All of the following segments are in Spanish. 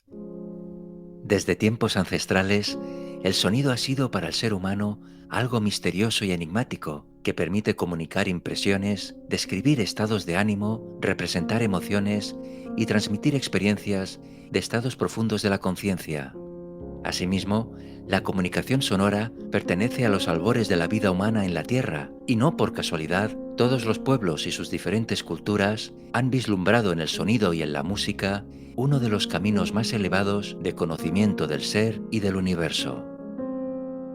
Desde tiempos ancestrales, el sonido ha sido para el ser humano algo misterioso y enigmático que permite comunicar impresiones, describir estados de ánimo, representar emociones y transmitir experiencias de estados profundos de la conciencia. Asimismo, la comunicación sonora pertenece a los albores de la vida humana en la Tierra, y no por casualidad, todos los pueblos y sus diferentes culturas han vislumbrado en el sonido y en la música uno de los caminos más elevados de conocimiento del ser y del universo.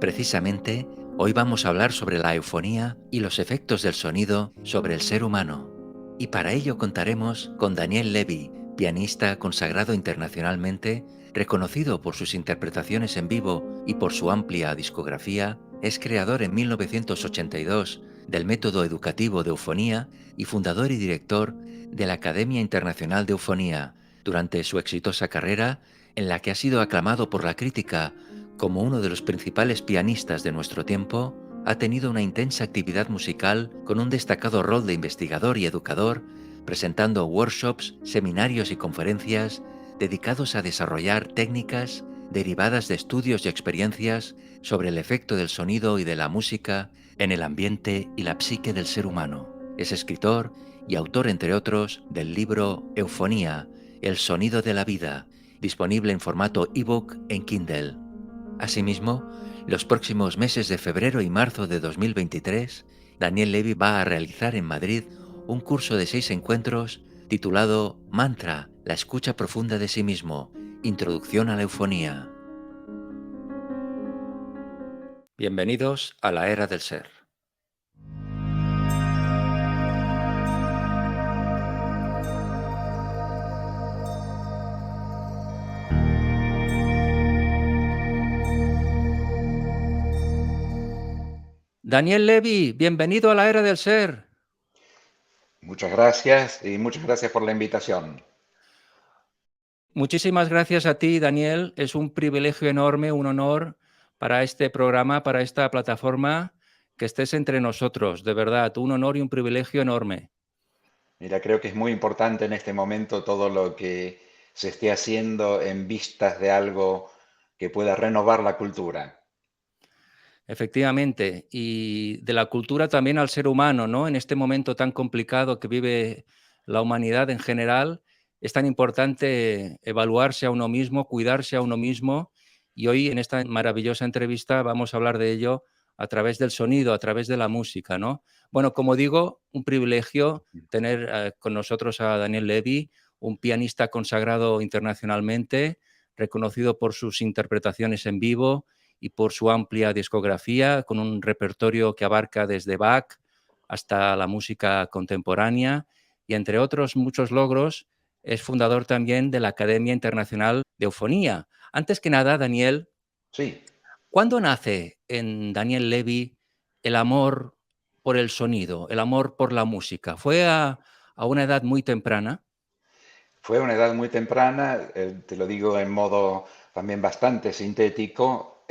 Precisamente, hoy vamos a hablar sobre la eufonía y los efectos del sonido sobre el ser humano. Y para ello contaremos con Daniel Levy, pianista consagrado internacionalmente, reconocido por sus interpretaciones en vivo y por su amplia discografía. Es creador en 1982 del método educativo de eufonía y fundador y director de la Academia Internacional de Eufonía, durante su exitosa carrera, en la que ha sido aclamado por la crítica como uno de los principales pianistas de nuestro tiempo. Ha tenido una intensa actividad musical con un destacado rol de investigador y educador, presentando workshops, seminarios y conferencias dedicados a desarrollar técnicas derivadas de estudios y experiencias sobre el efecto del sonido y de la música en el ambiente y la psique del ser humano. Es escritor y autor, entre otros, del libro Eufonía, el sonido de la vida, disponible en formato ebook en Kindle. Asimismo, los próximos meses de febrero y marzo de 2023, Daniel Levy va a realizar en Madrid un curso de 6 encuentros titulado Mantra, la escucha profunda de sí mismo, Introducción a la Eufonía. Bienvenidos a la era del ser. Daniel Levy, bienvenido a la era del ser. Muchas gracias y muchas gracias por la invitación. Muchísimas gracias a ti, Daniel. Es un privilegio enorme, un honor para este programa, para esta plataforma, que estés entre nosotros. De verdad, un honor y un privilegio enorme. Mira, creo que es muy importante en este momento todo lo que se esté haciendo en vistas de algo que pueda renovar la cultura. Efectivamente, y de la cultura también al ser humano, ¿no? En este momento tan complicado que vive la humanidad en general, es tan importante evaluarse a uno mismo, cuidarse a uno mismo, y hoy en esta maravillosa entrevista vamos a hablar de ello a través del sonido, a través de la música, ¿no? Bueno, como digo, un privilegio tener con nosotros a Daniel Levy, un pianista consagrado internacionalmente, reconocido por sus interpretaciones en vivo y por su amplia discografía, con un repertorio que abarca desde Bach hasta la música contemporánea, y entre otros muchos logros, es fundador también de la Academia Internacional de Eufonía. Antes que nada, Daniel, Sí, ¿cuándo nace en Daniel Levy el amor por el sonido, el amor por la música? ¿Fue a una edad muy temprana? fue una edad muy temprana, te lo digo en modo también bastante sintético.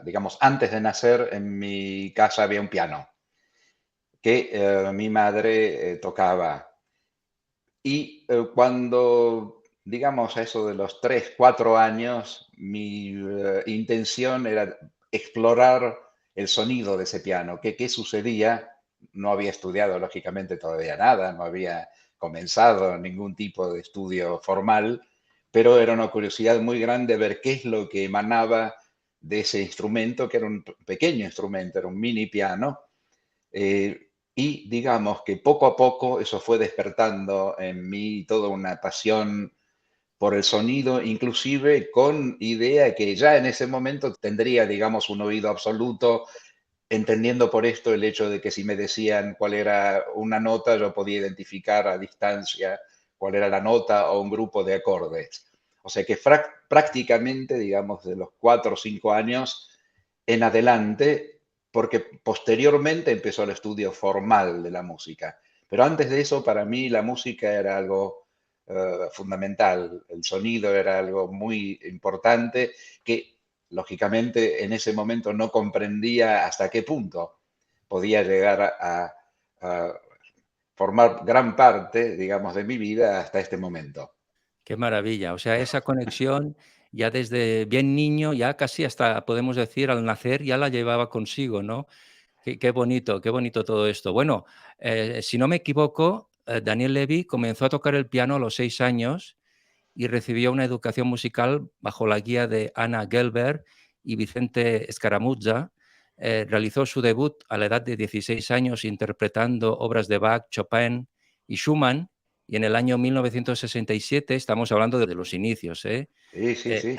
Digamos, antes de nacer, en mi casa había un piano que mi madre tocaba. Y cuando, digamos, a eso de los 3 4 años, mi intención era explorar el sonido de ese piano, qué sucedía. No había estudiado, lógicamente, todavía nada, no había comenzado ningún tipo de estudio formal, pero era una curiosidad muy grande ver qué es lo que emanaba de ese instrumento, que era un pequeño instrumento, era un mini piano. Y digamos que poco a poco eso fue despertando en mí toda una pasión por el sonido, inclusive con idea que ya en ese momento tendría, digamos, un oído absoluto, entendiendo por esto el hecho de que si me decían cuál era una nota, yo podía identificar a distancia cuál era la nota o un grupo de acordes. O sea que prácticamente, digamos, de los 4 o 5 años en adelante, porque posteriormente empezó el estudio formal de la música. Pero antes de eso, para mí la música era algo fundamental, el sonido era algo muy importante que lógicamente en ese momento no comprendía hasta qué punto podía llegar a formar gran parte, digamos, de mi vida hasta este momento. Qué maravilla. O sea, esa conexión ya desde bien niño, ya casi hasta podemos decir al nacer ya la llevaba consigo, ¿no? Qué bonito todo esto. Bueno, si no me equivoco, Daniel Levy comenzó a tocar el piano a los 6 años y recibió una educación musical bajo la guía de Anna Gelber y Vicente Escaramuzza. Realizó su debut a la edad de 16 años interpretando obras de Bach, Chopin y Schumann, y en el año 1967, estamos hablando de los inicios, ¿eh? Sí, sí, Eh, sí.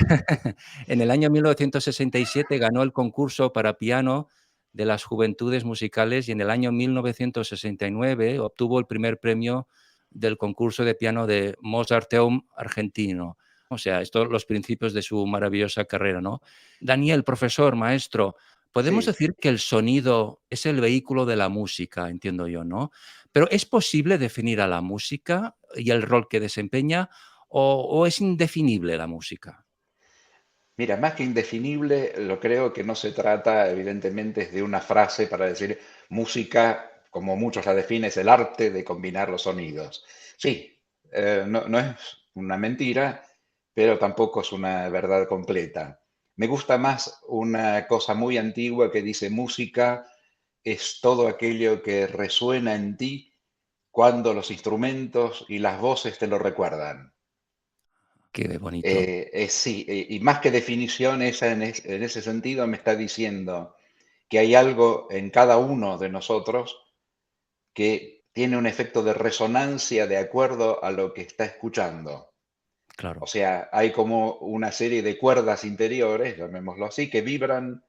en el año 1967 ganó el concurso para piano de las Juventudes Musicales y en el año 1969 obtuvo el primer premio del concurso de piano de Mozarteum argentino. O sea, estos los principios de su maravillosa carrera, ¿no? Daniel, profesor, maestro, podemos Sí. decir que el sonido es el vehículo de la música, entiendo yo, ¿no? Pero ¿es posible definir a la música y el rol que desempeña o es indefinible la música? Mira, más que indefinible, lo creo que no se trata, evidentemente, de una frase para decir música, como muchos la definen, es el arte de combinar los sonidos. Sí, no es una mentira, pero tampoco es una verdad completa. Me gusta más una cosa muy antigua que dice música es todo aquello que resuena en ti cuando los instrumentos y las voces te lo recuerdan. Qué bonito. Sí, y más que definición, esa en ese sentido me está diciendo que hay algo en cada uno de nosotros que tiene un efecto de resonancia de acuerdo a lo que está escuchando. O Claro, sea, hay como una serie de cuerdas interiores, llamémoslo así, que vibran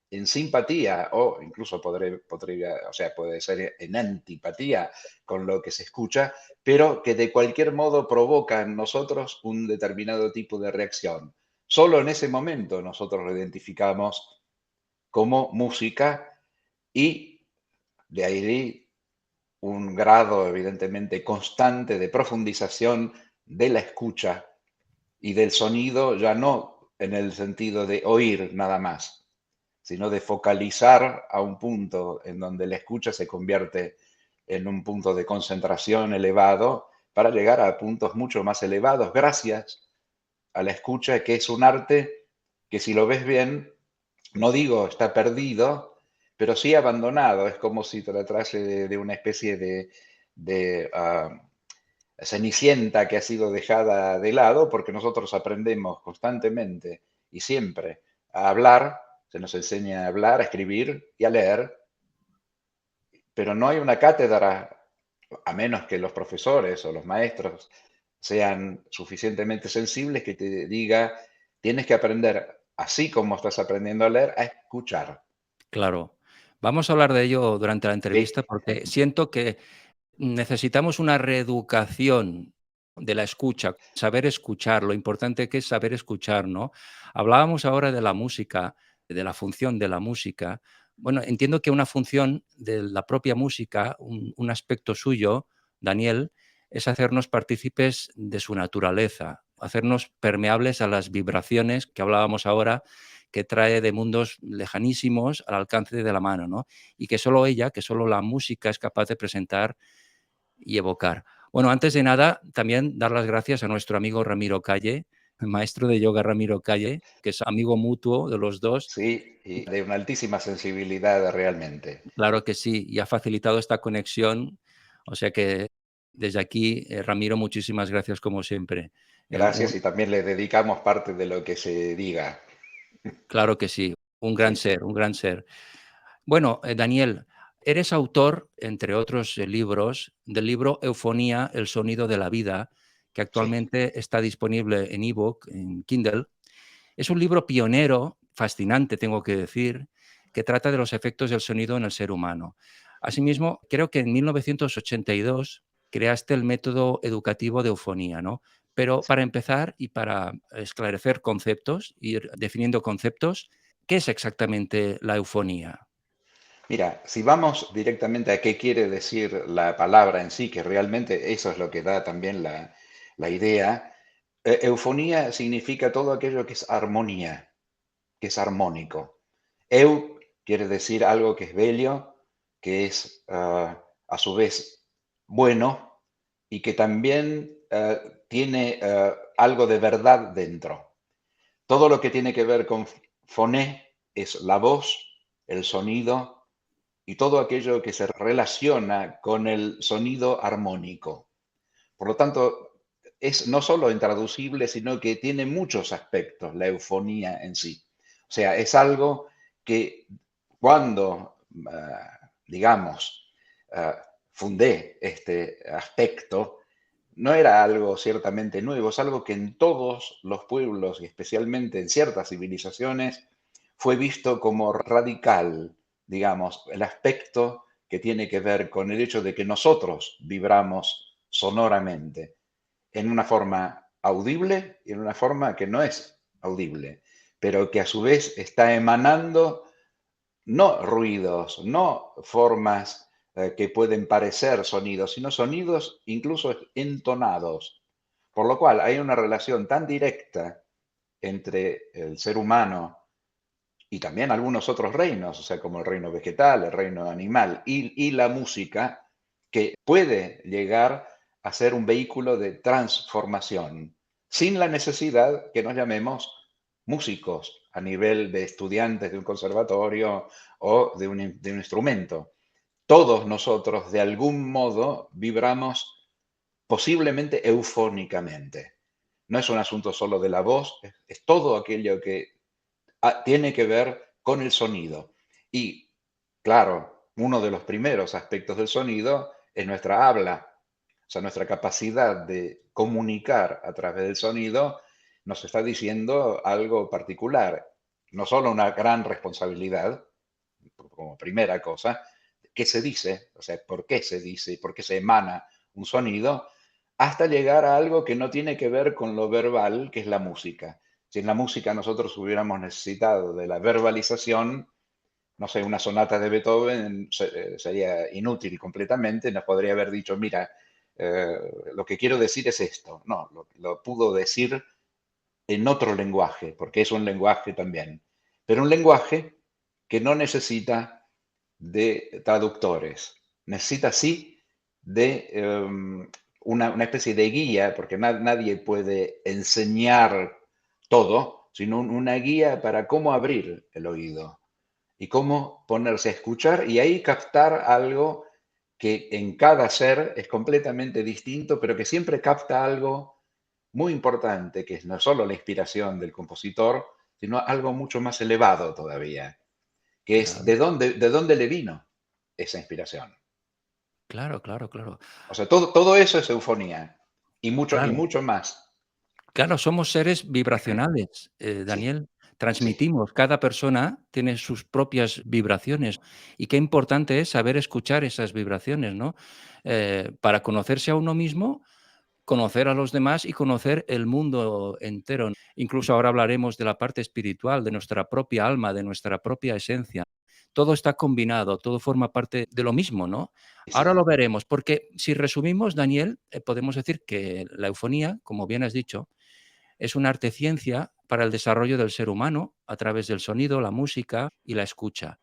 en simpatía o incluso o sea, puede ser en antipatía con lo que se escucha, pero que de cualquier modo provoca en nosotros un determinado tipo de reacción. Solo en ese momento nosotros lo identificamos como música y de ahí un grado evidentemente constante de profundización de la escucha y del sonido ya no en el sentido de oír nada más, sino de focalizar a un punto en donde la escucha se convierte en un punto de concentración elevado para llegar a puntos mucho más elevados gracias a la escucha, que es un arte que si lo ves bien, no digo está perdido, pero sí abandonado. Es como si tratase de una especie de cenicienta que ha sido dejada de lado porque nosotros aprendemos constantemente y siempre a hablar, se nos enseña a hablar, a escribir y a leer, pero no hay una cátedra, a menos que los profesores o los maestros sean suficientemente sensibles que te diga, tienes que aprender, así como estás aprendiendo a leer, a escuchar. claro. Vamos a hablar de ello durante la entrevista Sí, porque siento que necesitamos una reeducación de la escucha, saber escuchar, lo importante que es saber escuchar, ¿no? Hablábamos ahora de la música, de la función de la música. Bueno, entiendo que una función de la propia música, un aspecto suyo, Daniel, es hacernos partícipes de su naturaleza, hacernos permeables a las vibraciones que hablábamos ahora, que trae de mundos lejanísimos al alcance de la mano, ¿no? Y que solo ella, que solo la música es capaz de presentar y evocar. Bueno, antes de nada, también dar las gracias a nuestro amigo Ramiro Calle, el maestro de yoga Ramiro Calle, que es amigo mutuo de los dos. sí, y de una altísima sensibilidad realmente. Claro que sí, y ha facilitado esta conexión. O sea que desde aquí, Ramiro, muchísimas gracias como siempre. Gracias y también le dedicamos parte de lo que se diga. Claro que sí, un gran Sí, ser, un gran ser. Bueno, Daniel, eres autor, entre otros libros, del libro Eufonía, el sonido de la vida, que sí. actualmente está disponible en ebook, en Kindle. Es un libro pionero, fascinante, tengo que decir, que trata de los efectos del sonido en el ser humano. Asimismo, creo que en 1982 creaste el método educativo de eufonía, ¿no? Pero para empezar y para esclarecer conceptos, ir definiendo conceptos, ¿qué es exactamente la eufonía? Mira, si vamos directamente a qué quiere decir la palabra en sí, que realmente eso es lo que da también la idea, eufonía significa todo aquello que es armonía, que es armónico. Eu quiere decir algo que es bello, que es a su vez bueno, y que también tiene algo de verdad dentro. Todo lo que tiene que ver con foné es la voz, el sonido y todo aquello que se relaciona con el sonido armónico. Por lo tanto, es no solo intraducible, sino que tiene muchos aspectos la eufonía en sí. O sea, es algo que cuando, digamos, fundé este aspecto, no era algo ciertamente nuevo, es algo que en todos los pueblos y especialmente en ciertas civilizaciones fue visto como radical, digamos, el aspecto que tiene que ver con el hecho de que nosotros vibramos sonoramente en una forma audible y en una forma que no es audible, pero que a su vez está emanando no ruidos, no formas que pueden parecer sonidos, sino sonidos incluso entonados. Por lo cual hay una relación tan directa entre el ser humano y también algunos otros reinos, o sea, como el reino vegetal, el reino animal y la música, que puede llegar a ser un vehículo de transformación, sin la necesidad que nos llamemos músicos a nivel de estudiantes de un conservatorio o de un instrumento. Todos nosotros, de algún modo, vibramos posiblemente eufónicamente. No es un asunto solo de la voz, es todo aquello que tiene que ver con el sonido. Y claro, uno de los primeros aspectos del sonido es nuestra habla, o sea, nuestra capacidad de comunicar a través del sonido nos está diciendo algo particular, no solo una gran responsabilidad, como primera cosa, qué se dice, o sea, por qué se dice y por qué se emana un sonido, hasta llegar a algo que no tiene que ver con lo verbal, que es la música. Si en la música nosotros hubiéramos necesitado de la verbalización, no sé, una sonata de Beethoven sería inútil completamente, nos podría haber dicho, mira, eh, lo que quiero decir es esto. No, lo pudo decir en otro lenguaje, porque es un lenguaje también, pero un lenguaje que no necesita de traductores, necesita sí de una especie de guía, porque nadie puede enseñar todo, sino una guía para cómo abrir el oído y cómo ponerse a escuchar y ahí captar algo que en cada ser es completamente distinto, pero que siempre capta algo muy importante, que es no solo la inspiración del compositor, sino algo mucho más elevado todavía, que es Claro, de dónde le vino esa inspiración. claro, claro, claro. O sea, todo eso es eufonía y Claro. mucho más. Claro, somos seres vibracionales, Sí, Daniel. sí, Transmitimos, cada persona tiene sus propias vibraciones y qué importante es saber escuchar esas vibraciones, ¿no? Para conocerse a uno mismo, conocer a los demás y conocer el mundo entero. Incluso ahora hablaremos de la parte espiritual, de nuestra propia alma, de nuestra propia esencia. Todo está combinado, todo forma parte de lo mismo, ¿no? Ahora sí, lo veremos, porque si resumimos, Daniel, podemos decir que la eufonía, como bien has dicho, es una arte ciencia para el desarrollo del ser humano a través del sonido, la música y la escucha.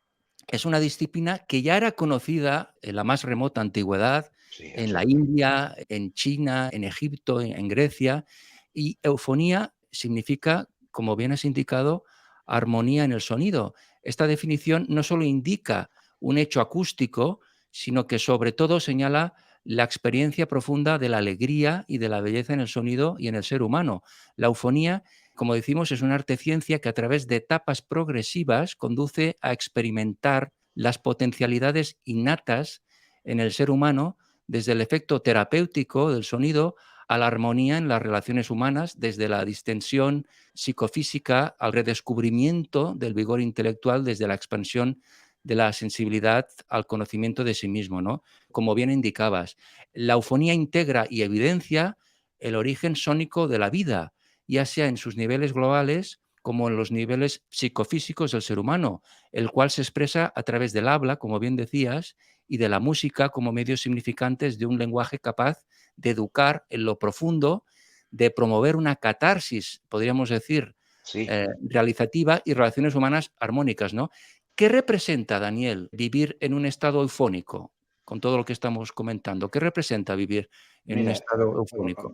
Es una disciplina que ya era conocida en la más remota antigüedad, sí, en la exacto. India, en China, en Egipto, en Grecia, y eufonía significa, como bien has indicado, armonía en el sonido. Esta definición no solo indica un hecho acústico, sino que sobre todo señala la experiencia profunda de la alegría y de la belleza en el sonido y en el ser humano. La eufonía, como decimos, es una arte ciencia que a través de etapas progresivas conduce a experimentar las potencialidades innatas en el ser humano, desde el efecto terapéutico del sonido a la armonía en las relaciones humanas, desde la distensión psicofísica al redescubrimiento del vigor intelectual, desde la expansión de la sensibilidad al conocimiento de sí mismo, ¿no? Como bien indicabas, la eufonía integra y evidencia el origen sónico de la vida, ya sea en sus niveles globales como en los niveles psicofísicos del ser humano, el cual se expresa a través del habla, como bien decías, y de la música como medios significantes de un lenguaje capaz de educar en lo profundo, de promover una catarsis, podríamos decir, Sí. realizativa y relaciones humanas armónicas, ¿no? ¿Qué representa, Daniel, vivir en un estado eufónico? con todo lo que estamos comentando? ¿Qué representa vivir en un Mira, estado eufónico?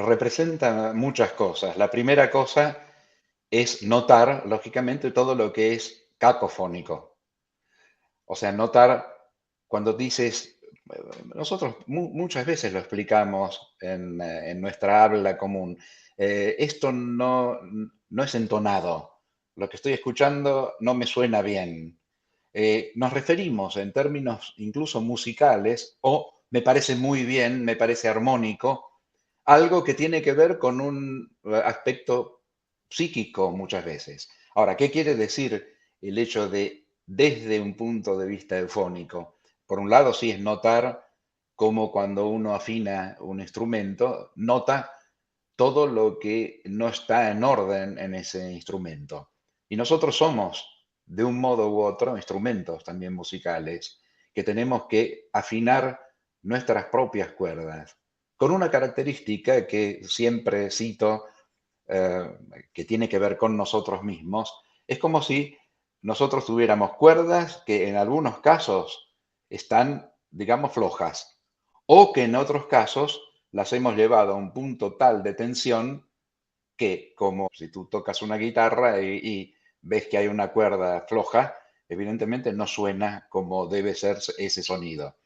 representa muchas cosas. La primera cosa es notar, lógicamente, todo lo que es cacofónico. O sea, notar cuando dices, nosotros muchas veces lo explicamos en nuestra habla común, esto no es entonado, lo que estoy escuchando no me suena bien. Nos referimos en términos incluso musicales o me parece muy bien, me parece armónico, algo que tiene que ver con un aspecto psíquico muchas veces. Ahora, ¿qué quiere decir el hecho de desde un punto de vista eufónico? Por un lado, sí es notar cómo cuando uno afina un instrumento, nota todo lo que no está en orden en ese instrumento. Y nosotros somos, de un modo u otro, instrumentos también musicales, que tenemos que afinar nuestras propias cuerdas, con una característica que siempre cito, eh, que tiene que ver con nosotros mismos. Es como si nosotros tuviéramos cuerdas que en algunos casos están, digamos, flojas, o que en otros casos las hemos llevado a un punto tal de tensión que, como si tú tocas una guitarra y ves que hay una cuerda floja, evidentemente no suena como debe ser ese sonido.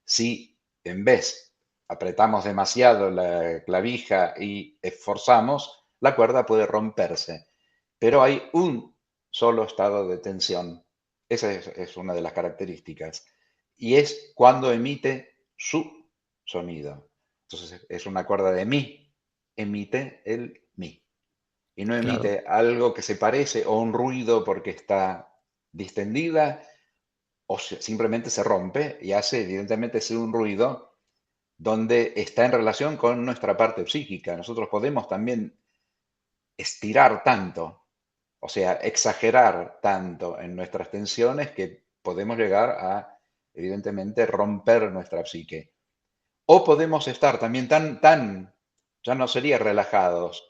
Si en vez apretamos demasiado la clavija y esforzamos, la cuerda puede romperse, pero hay un solo estado de tensión. Esa es una de las características. Y es cuando emite su sonido. Entonces es una cuerda de mi, emite el mi. Y no Claro, emite algo que se parece o un ruido porque está distendida o simplemente se rompe y hace evidentemente ser un ruido donde está en relación con nuestra parte psíquica. Nosotros podemos también estirar tanto, o sea, exagerar tanto en nuestras tensiones que podemos llegar a, evidentemente, romper nuestra psique. O podemos estar también ya no sería relajados,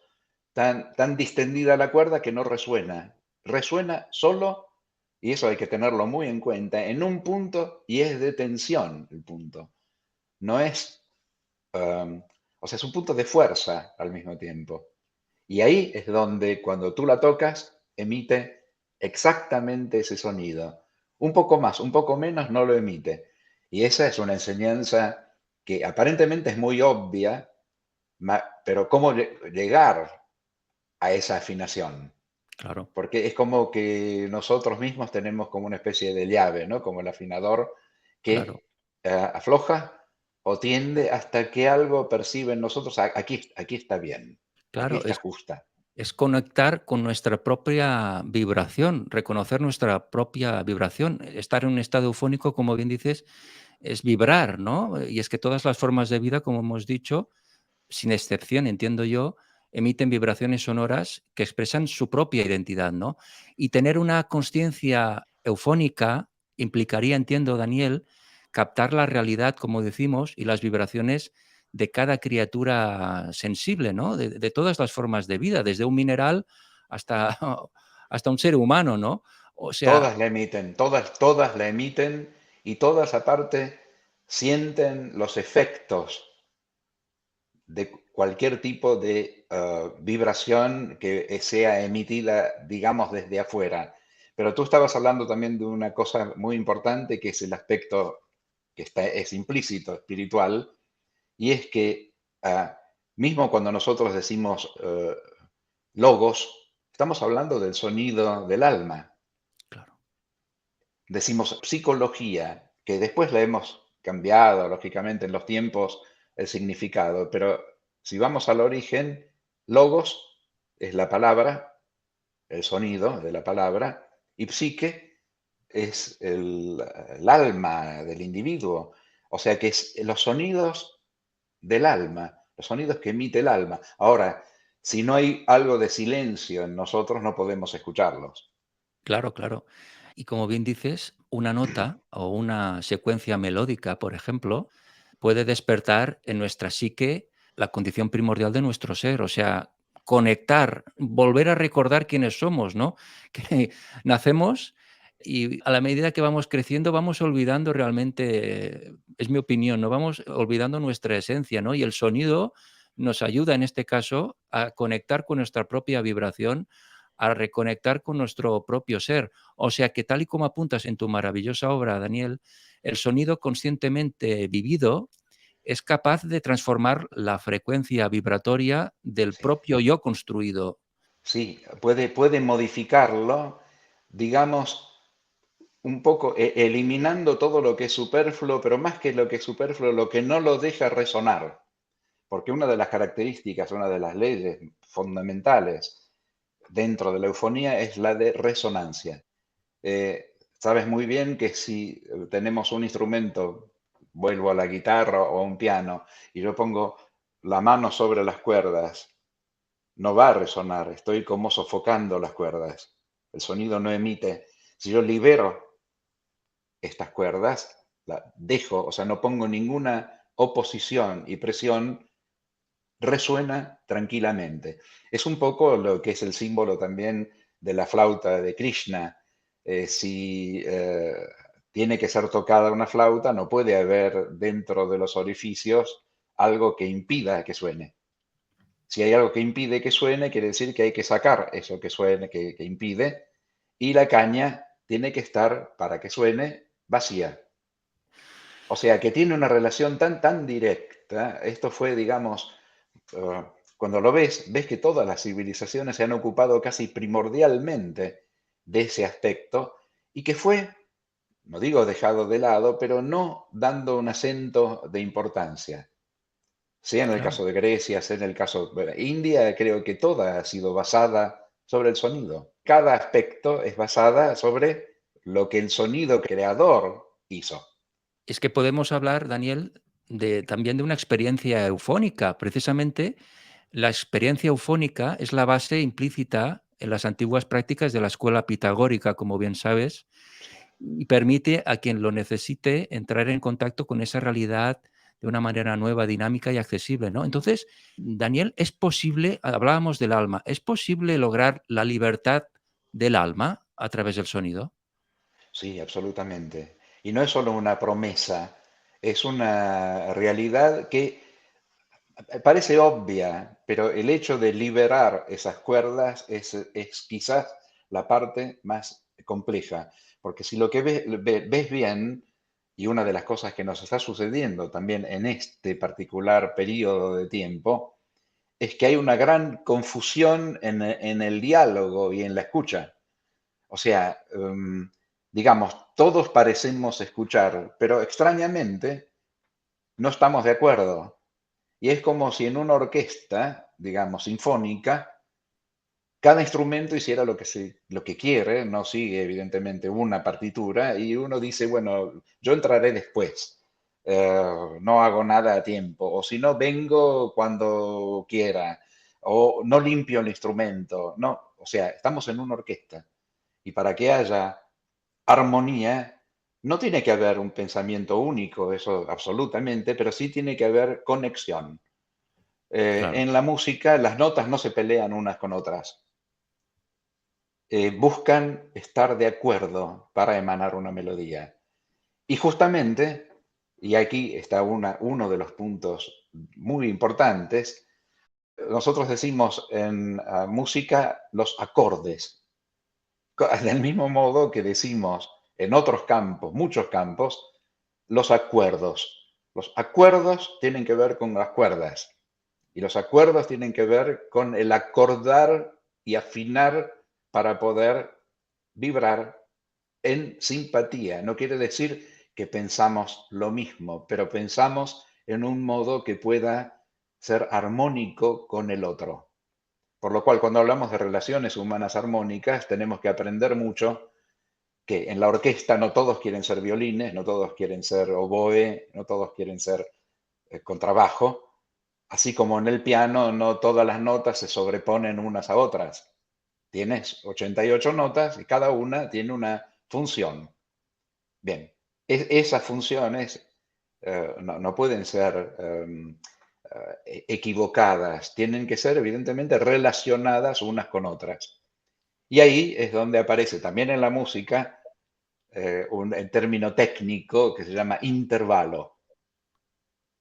tan distendida la cuerda que no resuena. Resuena solo, y eso hay que tenerlo muy en cuenta, en un punto y es de tensión el punto. No es, o sea, es un punto de fuerza al mismo tiempo. Y ahí es donde cuando tú la tocas, emite exactamente ese sonido. Un poco más, un poco menos, no lo emite. Y esa es una enseñanza que aparentemente es muy obvia, pero ¿cómo llegar a esa afinación? claro, Porque es como que nosotros mismos tenemos como una especie de llave, ¿no? Como el afinador claro, que afloja o tiende hasta que algo percibe en nosotros, aquí está bien, aquí claro. está justa. Es conectar con nuestra propia vibración, reconocer nuestra propia vibración. Estar en un estado eufónico, como bien dices, es vibrar, ¿no? Y es que todas las formas de vida, como hemos dicho, sin excepción, entiendo yo, emiten vibraciones sonoras que expresan su propia identidad, ¿no? Y tener una conciencia eufónica implicaría, entiendo, Daniel, captar la realidad, como decimos, y las vibraciones de cada criatura sensible, ¿no? De todas las formas de vida, desde un mineral hasta, hasta un ser humano, ¿no? O sea, Todas la emiten, todas la emiten y todas aparte sienten los efectos de cualquier tipo de vibración que sea emitida, digamos, desde afuera. Pero tú estabas hablando también de una cosa muy importante que es el aspecto que es implícito, espiritual, y es que mismo cuando nosotros decimos logos, estamos hablando del sonido del alma. claro, Decimos psicología, que después la hemos cambiado, lógicamente, en los tiempos el significado, pero si vamos al origen, logos es la palabra, el sonido de la palabra, y psique es el alma del individuo. O sea que es los sonidos del alma, los sonidos que emite el alma. Ahora, si no hay algo de silencio en nosotros, no podemos escucharlos. claro, claro. Y como bien dices, una nota o una secuencia melódica, por ejemplo, puede despertar en nuestra psique la condición primordial de nuestro ser, o sea, conectar, volver a recordar quiénes somos, ¿no? Que nacemos Y a la medida que vamos creciendo, vamos olvidando realmente, es mi opinión, ¿no? Vamos olvidando nuestra esencia, ¿no? Y el sonido nos ayuda, en este caso, a conectar con nuestra propia vibración, a reconectar con nuestro propio ser. O sea que, tal y como apuntas en tu maravillosa obra, Daniel, el sonido conscientemente vivido es capaz de transformar la frecuencia vibratoria del Sí, propio yo construido. sí, puede modificarlo, digamos, un poco eliminando todo lo que es superfluo, pero más que lo que es superfluo, lo que no lo deja resonar. Porque una de las características, una de las leyes fundamentales dentro de la eufonía es la de resonancia. Sabes muy bien que si tenemos un instrumento, vuelvo a la guitarra o a un piano, y yo pongo la mano sobre las cuerdas, no va a resonar, estoy como sofocando las cuerdas. El sonido no emite. Si yo libero estas cuerdas, la dejo, o sea, no pongo ninguna oposición y presión, resuena tranquilamente. Es un poco lo que es el símbolo también de la flauta de Krishna. Si tiene que ser tocada una flauta, no puede haber dentro de los orificios algo que impida que suene. Si hay algo que impide que suene, quiere decir que hay que sacar eso que suene, que impide, y la caña tiene que estar, para que suene, vacía. O sea, que tiene una relación tan directa. Esto fue, digamos, cuando lo ves que todas las civilizaciones se han ocupado casi primordialmente de ese aspecto y que fue, no digo dejado de lado, pero no dando un acento de importancia. Sea en el Claro. caso de Grecia, sea en el caso de India, creo que toda ha sido basada sobre el sonido. Cada aspecto es basada sobre lo que el sonido creador hizo. Es que podemos hablar, Daniel, también de una experiencia eufónica. Precisamente, la experiencia eufónica es la base implícita en las antiguas prácticas de la escuela pitagórica, como bien sabes, Sí. y permite a quien lo necesite entrar en contacto con esa realidad de una manera nueva, dinámica y accesible, ¿no? Entonces, Daniel, ¿es posible, hablábamos del alma, ¿es posible lograr la libertad del alma a través del sonido? Sí, absolutamente. Y no es solo una promesa, es una realidad que parece obvia, pero el hecho de liberar esas cuerdas es quizás la parte más compleja, porque si lo que ves bien, y una de las cosas que nos está sucediendo también en este particular periodo de tiempo, es que hay una gran confusión en el diálogo y en la escucha. O sea, digamos, todos parecemos escuchar, pero extrañamente no estamos de acuerdo. Y es como si en una orquesta, digamos, sinfónica, cada instrumento hiciera lo que quiere, no sigue evidentemente una partitura, y uno dice, bueno, yo entraré después, no hago nada a tiempo, o si no, vengo cuando quiera, o no limpio el instrumento, no, o sea, estamos en una orquesta, y para que haya armonía, no tiene que haber un pensamiento único, eso absolutamente, pero sí tiene que haber conexión. Claro. En la música las notas no se pelean unas con otras, buscan estar de acuerdo para emanar una melodía. Y justamente, y aquí está uno de los puntos muy importantes, nosotros decimos en música los acordes. Del mismo modo que decimos en otros campos, muchos campos, los acuerdos. Los acuerdos tienen que ver con las cuerdas y los acuerdos tienen que ver con el acordar y afinar para poder vibrar en simpatía. No quiere decir que pensamos lo mismo, pero pensamos en un modo que pueda ser armónico con el otro. Por lo cual, cuando hablamos de relaciones humanas armónicas, tenemos que aprender mucho que en la orquesta no todos quieren ser violines, no todos quieren ser oboe, no todos quieren ser contrabajo, así como en el piano no todas las notas se sobreponen unas a otras. Tienes 88 notas y cada una tiene una función. Bien, esas funciones no pueden ser equivocadas, tienen que ser evidentemente relacionadas unas con otras. Y ahí es donde aparece también en la música un término técnico que se llama intervalo.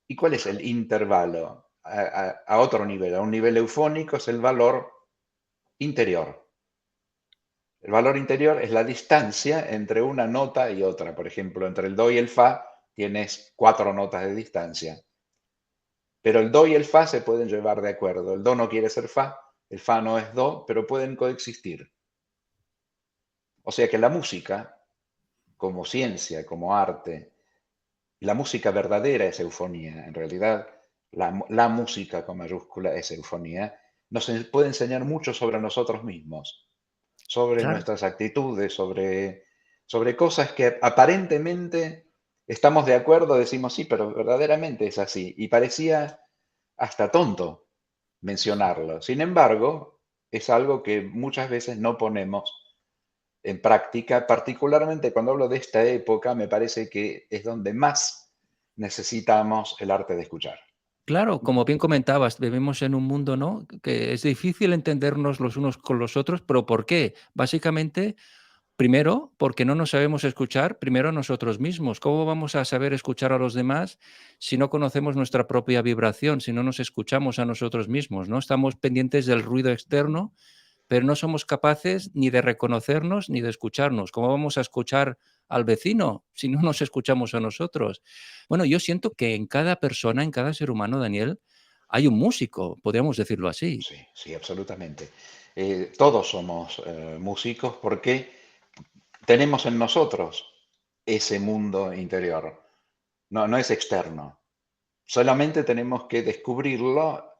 ¿Y cuál es el intervalo? A otro nivel, a un nivel eufónico es el valor interior. El valor interior es la distancia entre una nota y otra. Por ejemplo, entre el do y el fa tienes 4 notas de distancia. Pero el do y el fa se pueden llevar de acuerdo. El do no quiere ser fa, el fa no es do, pero pueden coexistir. O sea que la música, como ciencia, como arte, la música verdadera es eufonía. En realidad, la música con mayúscula es eufonía. Nos puede enseñar mucho sobre nosotros mismos, sobre Claro, nuestras actitudes, sobre cosas que aparentemente estamos de acuerdo, decimos sí, pero verdaderamente es así. Y parecía hasta tonto mencionarlo. Sin embargo, es algo que muchas veces no ponemos en práctica, particularmente cuando hablo de esta época, me parece que es donde más necesitamos el arte de escuchar. claro, como bien comentabas, vivimos en un mundo, ¿no?, que es difícil entendernos los unos con los otros, pero ¿por qué? Básicamente, primero, porque no nos sabemos escuchar primero a nosotros mismos. ¿Cómo vamos a saber escuchar a los demás si no conocemos nuestra propia vibración, si no nos escuchamos a nosotros mismos, ¿no? Estamos pendientes del ruido externo, pero no somos capaces ni de reconocernos ni de escucharnos. ¿Cómo vamos a escuchar al vecino si no nos escuchamos a nosotros? Bueno, yo siento que en cada persona, en cada ser humano, Daniel, hay un músico, podríamos decirlo así. Sí, sí, absolutamente. Todos somos músicos porque tenemos en nosotros ese mundo interior. No, no es externo. Solamente tenemos que descubrirlo.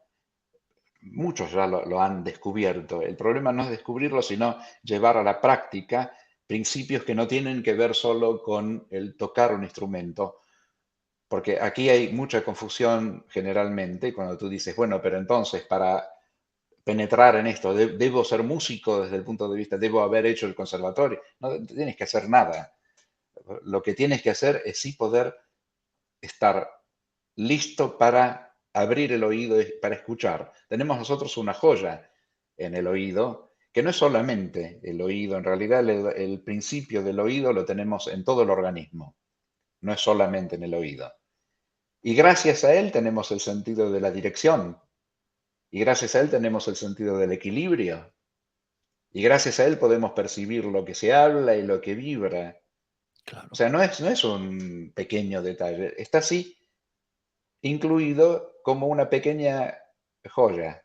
Muchos ya lo han descubierto. El problema no es descubrirlo, sino llevar a la práctica principios que no tienen que ver solo con el tocar un instrumento, porque aquí hay mucha confusión generalmente cuando tú dices, bueno, pero entonces para penetrar en esto, debo ser músico desde el punto de vista, debo haber hecho el conservatorio. No tienes que hacer nada. Lo que tienes que hacer es sí poder estar listo para abrir el oído y para escuchar. Tenemos nosotros una joya en el oído, que no es solamente el oído, en realidad el principio del oído lo tenemos en todo el organismo, no es solamente en el oído. Y gracias a él tenemos el sentido de la dirección, y gracias a él tenemos el sentido del equilibrio, y gracias a él podemos percibir lo que se habla y lo que vibra. O Claro. sea, no es un pequeño detalle, está así incluido como una pequeña joya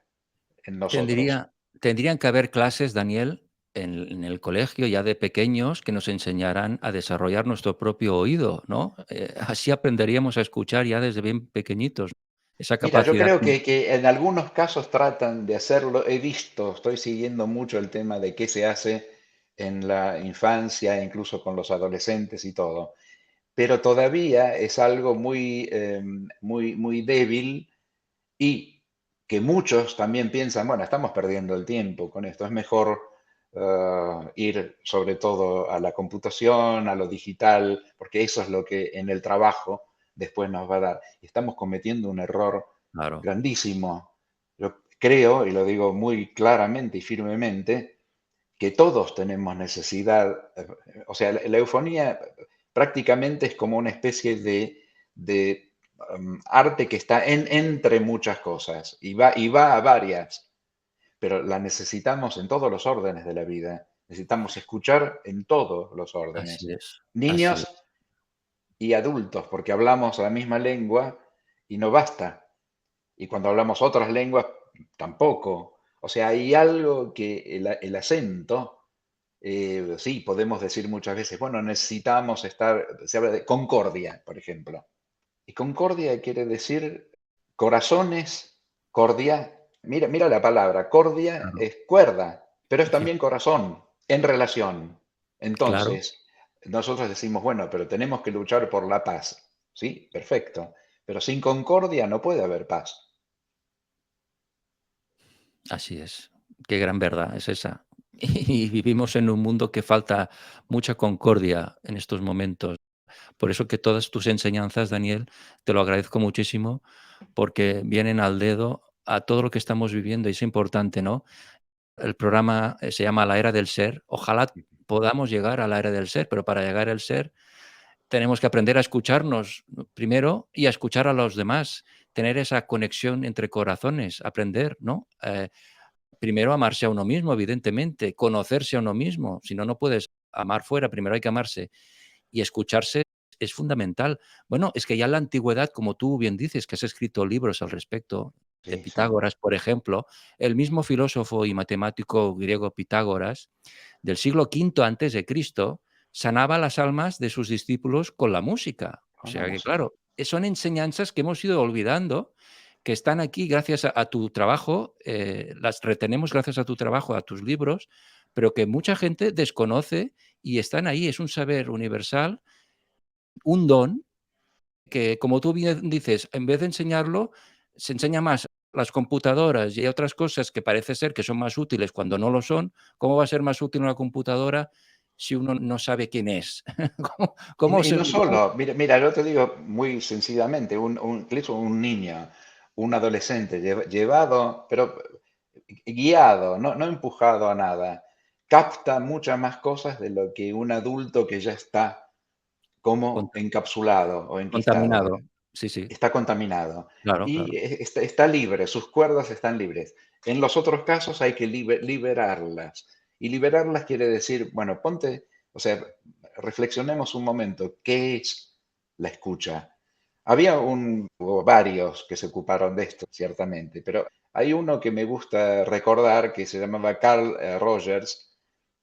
en nosotros. Tendrían que haber clases, Daniel, en el colegio ya de pequeños que nos enseñaran a desarrollar nuestro propio oído, ¿no? Así aprenderíamos a escuchar ya desde bien pequeñitos, esa Mira, yo capacidad creo que que en algunos casos tratan de hacerlo. He visto, estoy siguiendo mucho el tema de qué se hace en la infancia, incluso con los adolescentes y todo, pero todavía es algo muy débil y que muchos también piensan, bueno, estamos perdiendo el tiempo con esto, es mejor ir sobre todo a la computación, a lo digital, porque eso es lo que en el trabajo después nos va a dar. Y estamos cometiendo un error claro, grandísimo. Yo creo, y lo digo muy claramente y firmemente, que todos tenemos necesidad, o sea, la eufonía prácticamente es como una especie de arte que está entre muchas cosas y va a varias, pero la necesitamos en todos los órdenes de la vida. Necesitamos escuchar en todos los así órdenes. es, así Niños es. y adultos, porque hablamos la misma lengua y no basta. Y cuando hablamos otras lenguas, tampoco. O sea, hay algo que el acento, sí, podemos decir muchas veces, bueno, necesitamos estar, se habla de concordia, por ejemplo. Y concordia quiere decir corazones, cordia. Mira, mira la palabra, cordia Claro, es cuerda, pero es efe también corazón, en relación. claro, Entonces, nosotros decimos, bueno, pero tenemos que luchar por la paz. Sí, perfecto. Pero sin concordia no puede haber paz. así es. Qué gran verdad es esa. Y vivimos en un mundo que falta mucha concordia en estos momentos. Por eso que todas tus enseñanzas, Daniel, te lo agradezco muchísimo, porque vienen al dedo a todo lo que estamos viviendo y es importante, ¿no? El programa se llama La Era del Ser. Ojalá podamos llegar al área del ser, pero para llegar al ser tenemos que aprender a escucharnos primero y a escuchar a los demás, tener esa conexión entre corazones, aprender, ¿no? Primero amarse a uno mismo, evidentemente, conocerse a uno mismo, si no, no puedes amar fuera, primero hay que amarse y escucharse es fundamental. Bueno, es que ya en la antigüedad, como tú bien dices, que has escrito libros al respecto, de Sí, sí. Pitágoras, por ejemplo, el mismo filósofo y matemático griego Pitágoras, del siglo V antes de Cristo, sanaba las almas de sus discípulos con la música. O Con la sea que, música. claro, son enseñanzas que hemos ido olvidando, que están aquí gracias a tu trabajo, las retenemos gracias a tu trabajo, a tus libros, pero que mucha gente desconoce y están ahí. Es un saber universal, un don que, como tú bien dices, en vez de enseñarlo, se enseña más las computadoras y hay otras cosas que parece ser que son más útiles cuando no lo son. ¿Cómo va a ser más útil una computadora si uno no sabe quién es? ¿Cómo Y se no solo, mira, yo te digo muy sencillamente, incluso un niño, un adolescente llevado, pero guiado, no empujado a nada, capta muchas más cosas de lo que un adulto que ya está como conta encapsulado o enquistado, contaminado? Sí, sí, está contaminado claro, y claro. está libre, sus cuerdas están libres. En los otros casos hay que liberarlas. Y liberarlas quiere decir, bueno, ponte, o sea, reflexionemos un momento, ¿qué es la escucha? Hubo varios que se ocuparon de esto, ciertamente, pero hay uno que me gusta recordar que se llamaba Carl Rogers,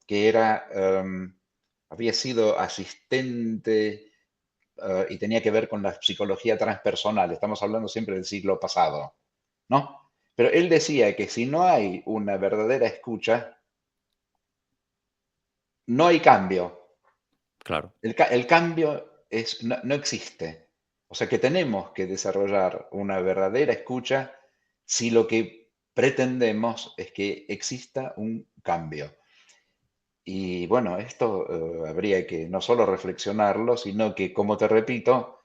que había sido asistente y tenía que ver con la psicología transpersonal. Estamos hablando siempre del siglo pasado, ¿no? Pero él decía que si no hay una verdadera escucha, no hay cambio. Claro, El cambio no existe. O sea que tenemos que desarrollar una verdadera escucha si lo que pretendemos es que exista un cambio. Y bueno, esto habría que no solo reflexionarlo, sino que, como te repito,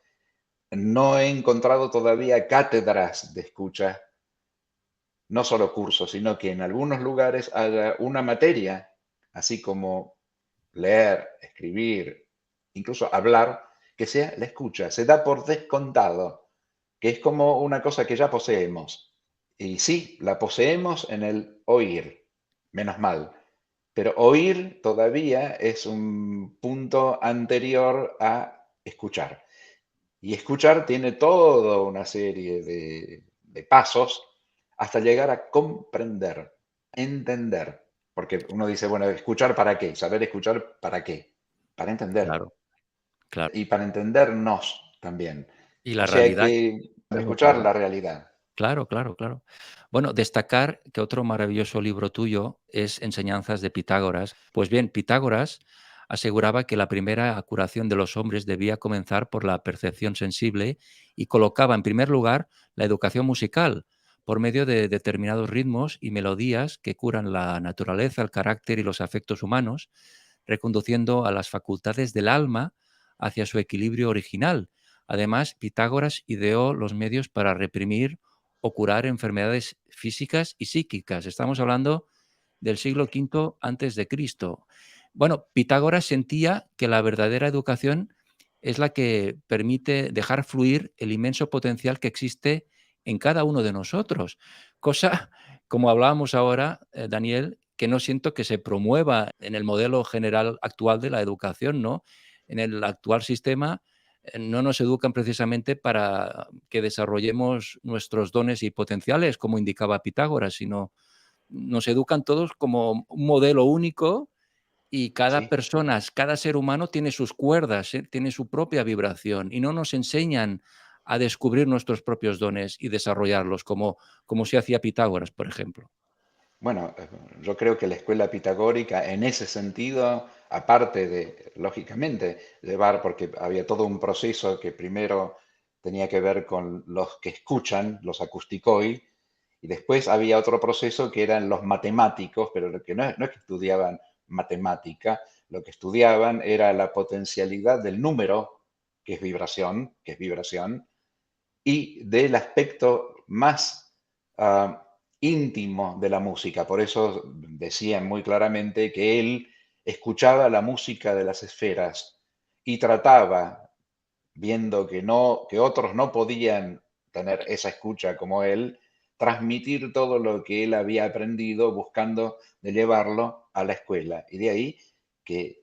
no he encontrado todavía cátedras de escucha, no solo cursos, sino que en algunos lugares haya una materia, así como leer, escribir, incluso hablar, que sea la escucha. Se da por descontado, que es como una cosa que ya poseemos. Y sí, la poseemos en el oír, menos mal. Pero oír todavía es un punto anterior a escuchar. Y escuchar tiene toda una serie de pasos hasta llegar a comprender, entender. Porque uno dice, bueno, ¿escuchar para qué? Saber escuchar para qué. Para entender. claro, claro. Y para entendernos también. Y O la sea realidad que también lo escuchar sabe. la realidad. Claro, claro, claro. Bueno, destacar que otro maravilloso libro tuyo es Enseñanzas de Pitágoras. Pues bien, Pitágoras aseguraba que la primera curación de los hombres debía comenzar por la percepción sensible y colocaba en primer lugar la educación musical por medio de determinados ritmos y melodías que curan la naturaleza, el carácter y los afectos humanos, reconduciendo a las facultades del alma hacia su equilibrio original. Además, Pitágoras ideó los medios para reprimir o curar enfermedades físicas y psíquicas. Estamos hablando del siglo V antes de Cristo. Bueno, Pitágoras sentía que la verdadera educación es la que permite dejar fluir el inmenso potencial que existe en cada uno de nosotros, cosa, como hablábamos ahora, Daniel, que no siento que se promueva en el modelo general actual de la educación, ¿no? En el actual sistema no nos educan precisamente para que desarrollemos nuestros dones y potenciales, como indicaba Pitágoras, sino nos educan todos como un modelo único y cada ¿Sí? persona, cada ser humano tiene sus cuerdas, tiene su propia vibración y no nos enseñan a descubrir nuestros propios dones y desarrollarlos como se hacía Pitágoras, por ejemplo. Bueno, yo creo que la escuela pitagórica en ese sentido, aparte de, lógicamente, llevar, porque había todo un proceso que primero tenía que ver con los que escuchan, los acusticoi, y después había otro proceso que eran los matemáticos, pero lo que no es que estudiaban matemática, lo que estudiaban era la potencialidad del número, que es vibración, y del aspecto más íntimo de la música. Por eso decía muy claramente que él escuchaba la música de las esferas y trataba, viendo que no, que otros no podían tener esa escucha como él, transmitir todo lo que él había aprendido buscando de llevarlo a la escuela. Y de ahí que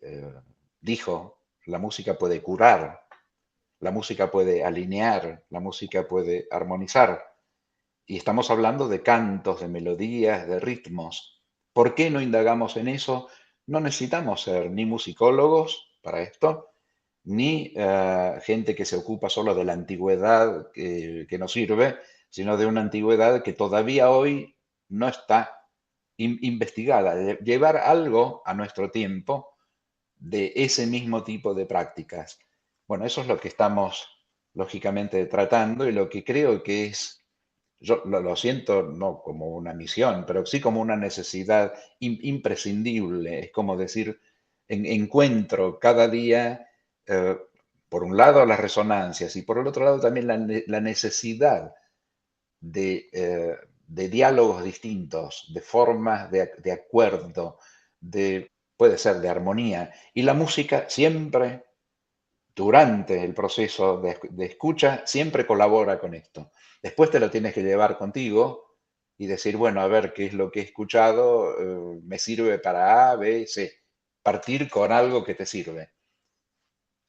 dijo, la música puede curar, la música puede alinear, la música puede armonizar. Y estamos hablando de cantos, de melodías, de ritmos. ¿Por qué no indagamos en eso? No necesitamos ser ni musicólogos para esto, ni gente que se ocupa solo de la antigüedad que nos sirve, sino de una antigüedad que todavía hoy no está investigada. Llevar algo a nuestro tiempo de ese mismo tipo de prácticas. Bueno, eso es lo que estamos lógicamente tratando y lo que creo que es, yo lo siento no como una misión, pero sí como una necesidad imprescindible. Es como decir, encuentro cada día, eh, por un lado, las resonancias y por el otro lado también la necesidad de diálogos distintos, de formas de acuerdo, puede ser de armonía. Y la música siempre, durante el proceso de escucha, siempre colabora con esto. Después te lo tienes que llevar contigo y decir, bueno, a ver qué es lo que he escuchado, me sirve para A, B, C. Partir con algo que te sirve.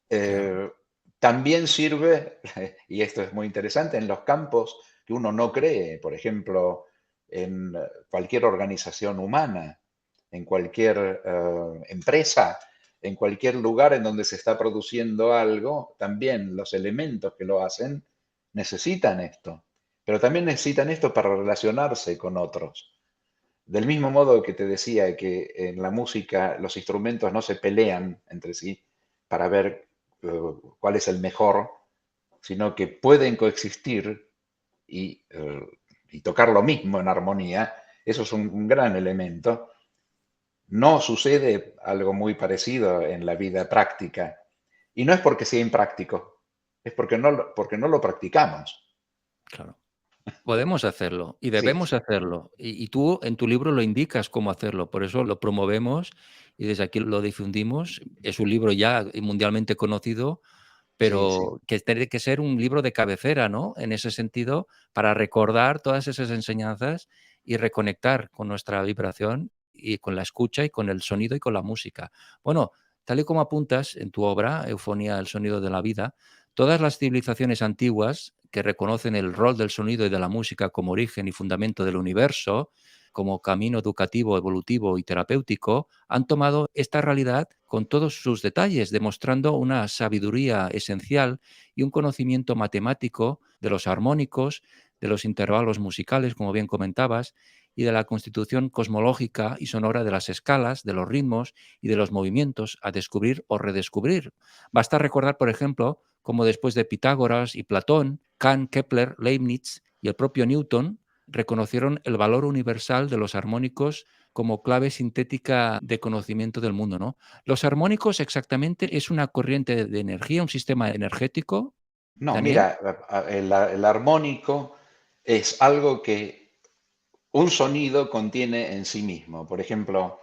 Claro. Eh, También sirve, y esto es muy interesante, en los campos que uno no cree, por ejemplo, en cualquier organización humana, en cualquier empresa, en cualquier lugar en donde se está produciendo algo, también los elementos que lo hacen necesitan esto, pero también necesitan esto para relacionarse con otros. Del mismo modo que te decía que en la música los instrumentos no se pelean entre sí para ver cuál es el mejor, sino que pueden coexistir y, y tocar lo mismo en armonía, eso es un gran elemento. No sucede algo muy parecido en la vida práctica. Y no es porque sea impráctico, es porque no lo practicamos. Claro. Podemos hacerlo y Sí, debemos hacerlo. Y tú en tu libro lo indicas cómo hacerlo, por eso lo promovemos y desde aquí lo difundimos. Es un libro ya mundialmente conocido, sí, sí. pero que tiene que ser un libro de cabecera, ¿no? En ese sentido, para recordar todas esas enseñanzas y reconectar con nuestra vibración y con la escucha y con el sonido y con la música. Bueno, tal y como apuntas en tu obra, Eufonía, el sonido de la vida, todas las civilizaciones antiguas que reconocen el rol del sonido y de la música como origen y fundamento del universo, como camino educativo, evolutivo y terapéutico, han tomado esta realidad con todos sus detalles, demostrando una sabiduría esencial y un conocimiento matemático de los armónicos, de los intervalos musicales, como bien comentabas, y de la constitución cosmológica y sonora de las escalas, de los ritmos y de los movimientos a descubrir o redescubrir. Basta recordar, por ejemplo, cómo después de Pitágoras y Platón, Kant, Kepler, Leibniz y el propio Newton reconocieron el valor universal de los armónicos como clave sintética de conocimiento del mundo, ¿no? Los armónicos exactamente es una corriente de energía, un sistema energético, No, mira, Daniel. el armónico es algo que un sonido contiene en sí mismo. Por ejemplo,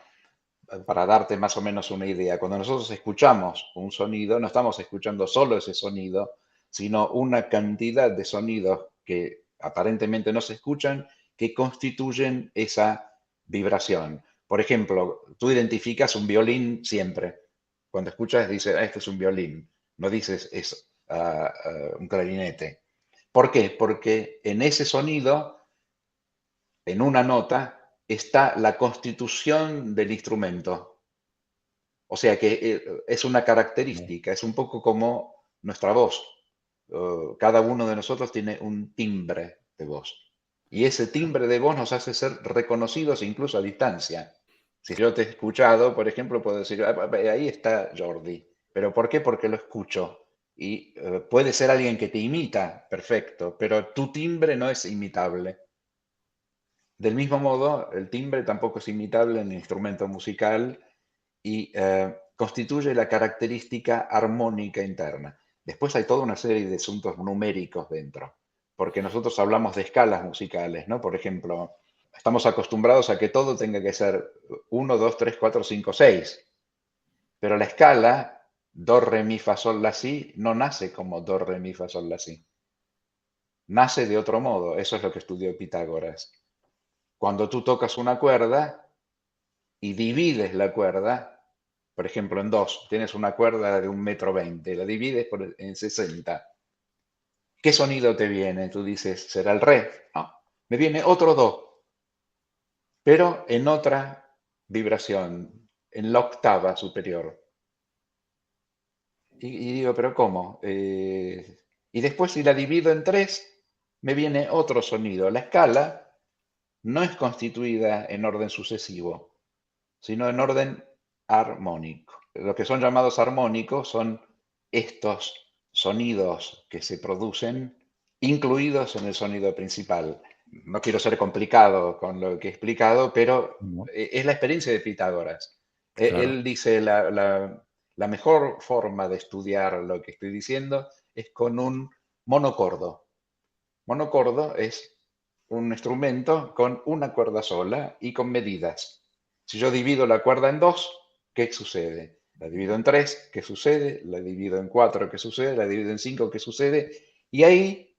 para darte más o menos una idea, cuando nosotros escuchamos un sonido, no estamos escuchando solo ese sonido, sino una cantidad de sonidos que aparentemente no se escuchan, que constituyen esa vibración. Por ejemplo, tú identificas un violín siempre. Cuando escuchas, dices, "Ah, esto es un violín". No dices, es un clarinete. ¿Por qué? Porque en ese sonido, en una nota, está la constitución del instrumento. O sea que es una característica, es un poco como nuestra voz. Cada uno de nosotros tiene un timbre de voz. Y ese timbre de voz nos hace ser reconocidos incluso a distancia. Si yo te he escuchado, por ejemplo, puedo decir, ahí está Jordi". ¿Pero por qué? Porque lo escucho. Y puede ser alguien que te imita, perfecto, pero tu timbre no es imitable. Del mismo modo, el timbre tampoco es imitable en el instrumento musical y constituye la característica armónica interna. Después hay toda una serie de asuntos numéricos dentro, porque nosotros hablamos de escalas musicales, ¿no? Por ejemplo, estamos acostumbrados a que todo tenga que ser 1, 2, 3, 4, 5, 6. Pero la escala, do, re, mi, fa, sol, la, si, no nace como do, re, mi, fa, sol, la, si. Nace de otro modo. Eso es lo que estudió Pitágoras. Cuando tú tocas una cuerda y divides la cuerda, por ejemplo, en dos, tienes una cuerda de 1,20 m, la divides en 60. ¿Qué sonido te viene? Tú dices, ¿será el re? No, me viene otro do, pero en otra vibración, en la octava superior. Y digo, ¿pero cómo? Y después si la divido en tres, me viene otro sonido. La escala no es constituida en orden sucesivo, sino en orden armónico. Lo que son llamados armónicos son estos sonidos que se producen incluidos en el sonido principal. No quiero ser complicado con lo que he explicado, pero No, es la experiencia de Pitágoras. claro. Él dice la mejor forma de estudiar lo que estoy diciendo es con un monocordo. Monocordo es un instrumento con una cuerda sola y con medidas. Si yo divido la cuerda en dos, ¿qué sucede? La divido en tres, ¿qué sucede? La divido en cuatro, ¿qué sucede? La divido en cinco, ¿qué sucede? Y ahí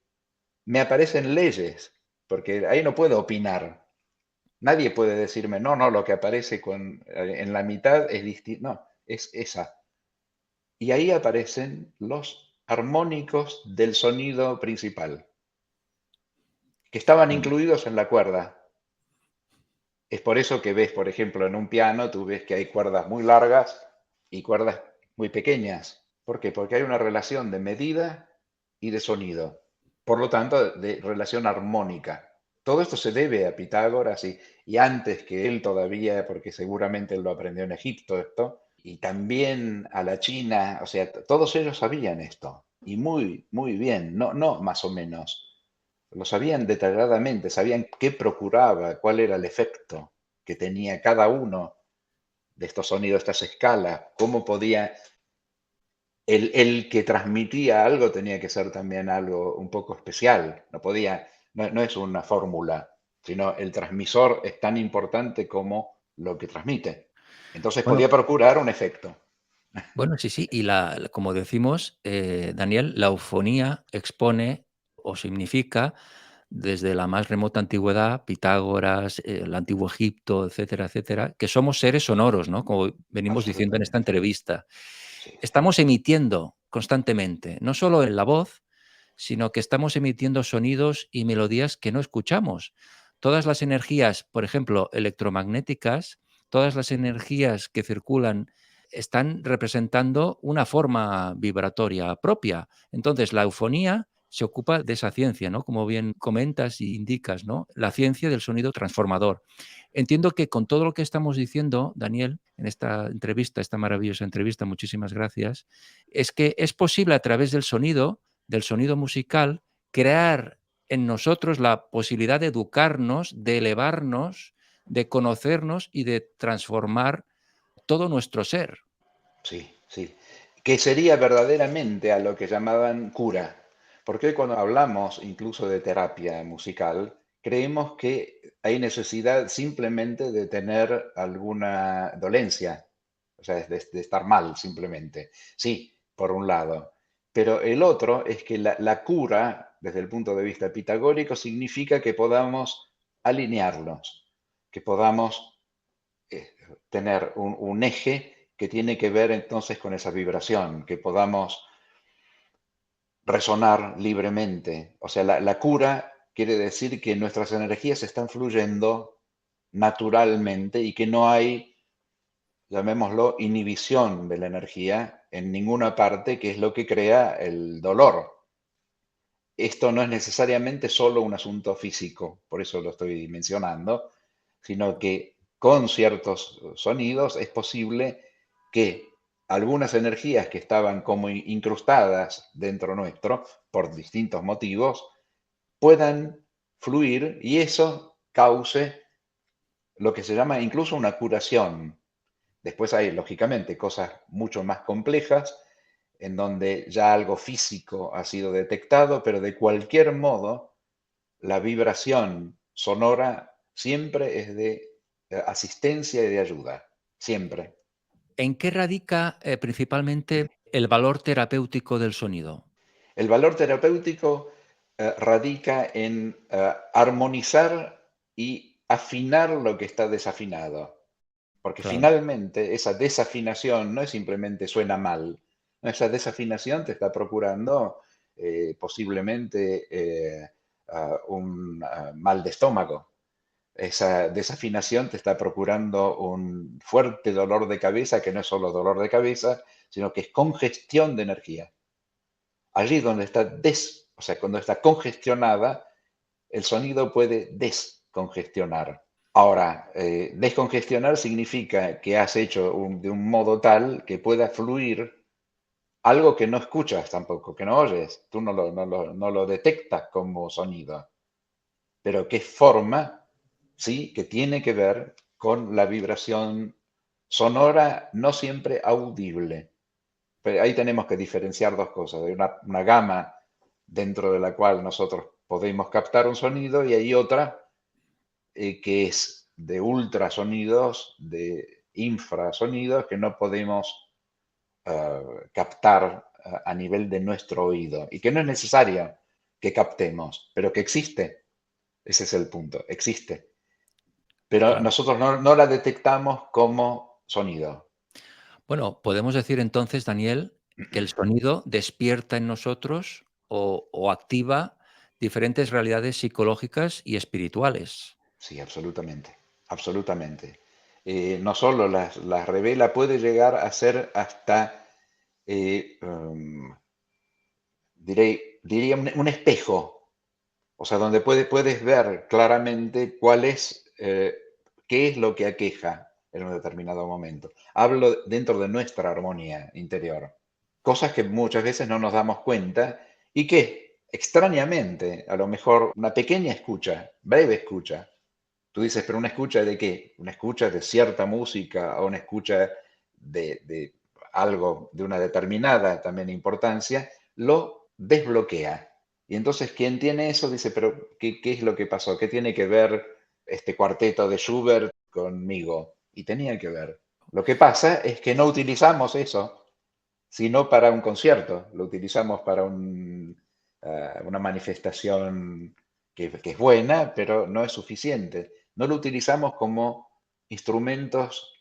me aparecen leyes, porque ahí no puedo opinar. Nadie puede decirme, no, no, lo que aparece en la mitad es distinto. No, es esa. Y ahí aparecen los armónicos del sonido principal, que estaban Mm. incluidos en la cuerda. Es por eso que ves, por ejemplo, en un piano, tú ves que hay cuerdas muy largas y cuerdas muy pequeñas. ¿Por qué? Porque hay una relación de medida y de sonido. Por lo tanto, de relación armónica. Todo esto se debe a Pitágoras y antes que él todavía, porque seguramente él lo aprendió en Egipto esto, y también a la China, o sea, todos ellos sabían esto. Y muy, muy bien, no, no más o menos. Lo sabían detalladamente, sabían qué procuraba, cuál era el efecto que tenía cada uno de estos sonidos, estas escalas, cómo podía, el que transmitía algo tenía que ser también algo un poco especial, no podía, no, no es una fórmula, sino el transmisor es tan importante como lo que transmite. Entonces Bueno, podía procurar un efecto. bueno, sí, sí. Y como decimos, Daniel, la eufonía expone o significa desde la más remota antigüedad, Pitágoras, el antiguo Egipto, etcétera, etcétera, que somos seres sonoros, ¿no? Como venimos diciendo en esta Absolutamente. entrevista. Sí, sí. Estamos emitiendo constantemente, no solo en la voz, sino que estamos emitiendo sonidos y melodías que no escuchamos. Todas las energías, por ejemplo, electromagnéticas, todas las energías que circulan están representando una forma vibratoria propia. Entonces, la eufonía se ocupa de esa ciencia, ¿no? Como bien comentas y indicas, ¿no? La ciencia del sonido transformador. Entiendo que con todo lo que estamos diciendo, Daniel, en esta entrevista, esta maravillosa entrevista, muchísimas gracias, es que es posible a través del sonido musical, crear en nosotros la posibilidad de educarnos, de elevarnos, de conocernos y de transformar todo nuestro ser. Sí, sí. Que sería verdaderamente a lo que llamaban cura. Porque hoy cuando hablamos incluso de terapia musical, creemos que hay necesidad simplemente de tener alguna dolencia, o sea, de estar mal simplemente. Sí, por un lado. Pero el otro es que la cura, desde el punto de vista pitagórico, significa que podamos alinearnos, que podamos eh, tener un eje que tiene que ver entonces con esa vibración, que podamos resonar libremente. O sea, la cura quiere decir que nuestras energías están fluyendo naturalmente y que no hay, llamémoslo, inhibición de la energía en ninguna parte, que es lo que crea el dolor. Esto no es necesariamente solo un asunto físico, por eso lo estoy mencionando, sino que con ciertos sonidos es posible que algunas energías que estaban como incrustadas dentro nuestro por distintos motivos puedan fluir y eso cause lo que se llama incluso una curación. Después hay, lógicamente, cosas mucho más complejas en donde ya algo físico ha sido detectado, pero de cualquier modo, la vibración sonora siempre es de asistencia y de ayuda, siempre. ¿En qué radica principalmente el valor terapéutico del sonido? El valor terapéutico radica en armonizar y afinar lo que está desafinado. Porque Claro, finalmente esa desafinación no es simplemente suena mal, no, esa desafinación te está procurando posiblemente un mal de estómago. Esa desafinación te está procurando un fuerte dolor de cabeza, que no es solo dolor de cabeza, sino que es congestión de energía. Allí donde está o sea, cuando está congestionada, el sonido puede descongestionar. Ahora, descongestionar significa que has hecho de un modo tal que pueda fluir algo que no escuchas tampoco, que no oyes. Tú no lo detectas como sonido, pero que forma, sí, que tiene que ver con la vibración sonora, no siempre audible. Pero ahí tenemos que diferenciar dos cosas. Hay una gama dentro de la cual nosotros podemos captar un sonido y hay otra que es de ultrasonidos, de infrasonidos que no podemos captar a nivel de nuestro oído y que no es necesario que captemos, pero que existe. Ese es el punto, existe. Pero claro. nosotros no la detectamos como sonido. Bueno, podemos decir entonces, Daniel, que el sonido despierta en nosotros o activa diferentes realidades psicológicas y espirituales. Sí, absolutamente, absolutamente. No solo las revela, puede llegar a ser hasta, diría un espejo, o sea, donde puedes ver claramente qué es lo que aqueja en un determinado momento. Hablo dentro de nuestra armonía interior. Cosas que muchas veces no nos damos cuenta y que extrañamente, a lo mejor una pequeña escucha, breve escucha, tú dices, pero una escucha de qué? Una escucha de cierta música o una escucha de algo de una determinada también importancia, lo desbloquea. Y entonces quien tiene eso dice, pero ¿qué es lo que pasó? ¿Qué tiene que ver este cuarteto de Schubert conmigo? Y tenía que ver. Lo que pasa es que no utilizamos eso, sino para un concierto, lo utilizamos para una manifestación que es buena, pero no es suficiente. No lo utilizamos como instrumentos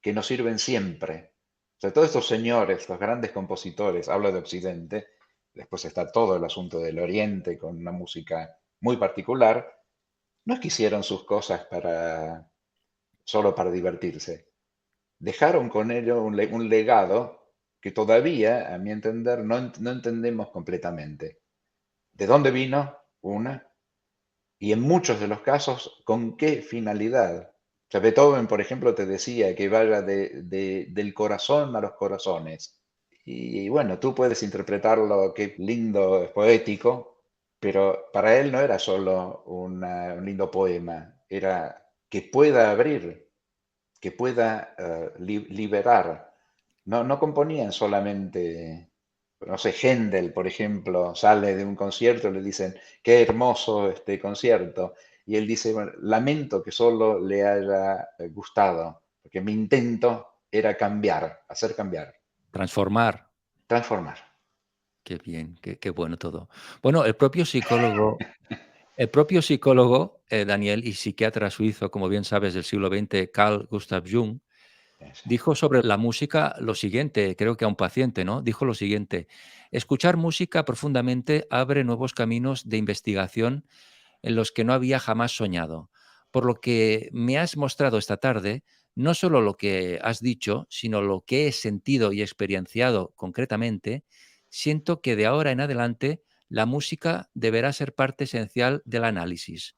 que nos sirven siempre. O sea, todos estos señores, los grandes compositores, hablo de Occidente, después está todo el asunto del Oriente con una música muy particular, no es que hicieron sus cosas solo para divertirse. Dejaron con ello un legado que todavía, a mi entender, no entendemos completamente. ¿De dónde vino? Una. Y en muchos de los casos, ¿con qué finalidad? O sea, Beethoven, por ejemplo, te decía que vaya del corazón a los corazones. Y bueno, tú puedes interpretarlo, qué lindo, es poético, pero para él no era solo un lindo poema, era que pueda abrir, que pueda liberar. No componían solamente, no sé, Händel, por ejemplo, sale de un concierto y le dicen, qué hermoso este concierto. Y él dice, "Bueno, lamento que solo le haya gustado, porque mi intento era cambiar, hacer cambiar, Transformar. transformar." Qué bien, qué bueno todo. Bueno, el propio psicólogo, Daniel, y psiquiatra suizo, como bien sabes, del siglo XX, Carl Gustav Jung, Sí. dijo sobre la música lo siguiente, creo que a un paciente, ¿no? Dijo lo siguiente: "Escuchar música profundamente abre nuevos caminos de investigación en los que no había jamás soñado. Por lo que me has mostrado esta tarde, no solo lo que has dicho, sino lo que he sentido y experienciado concretamente, siento que de ahora en adelante la música deberá ser parte esencial del análisis.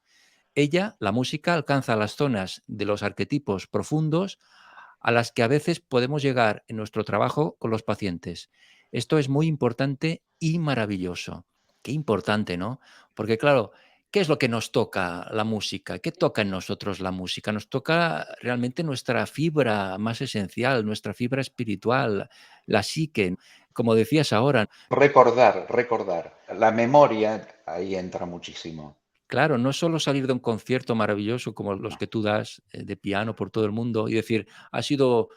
Ella, la música, alcanza las zonas de los arquetipos profundos a las que a veces podemos llegar en nuestro trabajo con los pacientes. Esto es muy importante y maravilloso". Qué importante, ¿no? Porque claro, ¿qué es lo que nos toca la música? ¿Qué toca en nosotros la música? Nos toca realmente nuestra fibra más esencial, nuestra fibra espiritual, la psique. Como decías ahora, Recordar. La memoria ahí entra muchísimo. claro, no es solo salir de un concierto maravilloso como los No. que tú das de piano por todo el mundo y decir, ha sido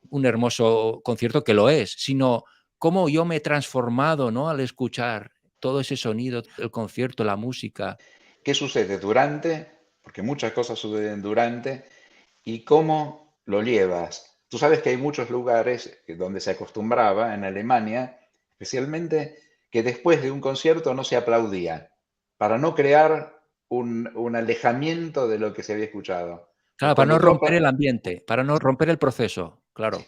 un hermoso concierto, que lo es, sino cómo yo me he transformado, ¿no? Al escuchar todo ese sonido, el concierto, la música. ¿Qué sucede durante? Porque muchas cosas suceden durante. ¿Y cómo lo llevas? Tú sabes que hay muchos lugares donde se acostumbraba, en Alemania, especialmente, que después de un concierto no se aplaudía, para no crear un alejamiento de lo que se había escuchado. Pues Claro, para no cuando romper el ambiente, para no romper el proceso, claro,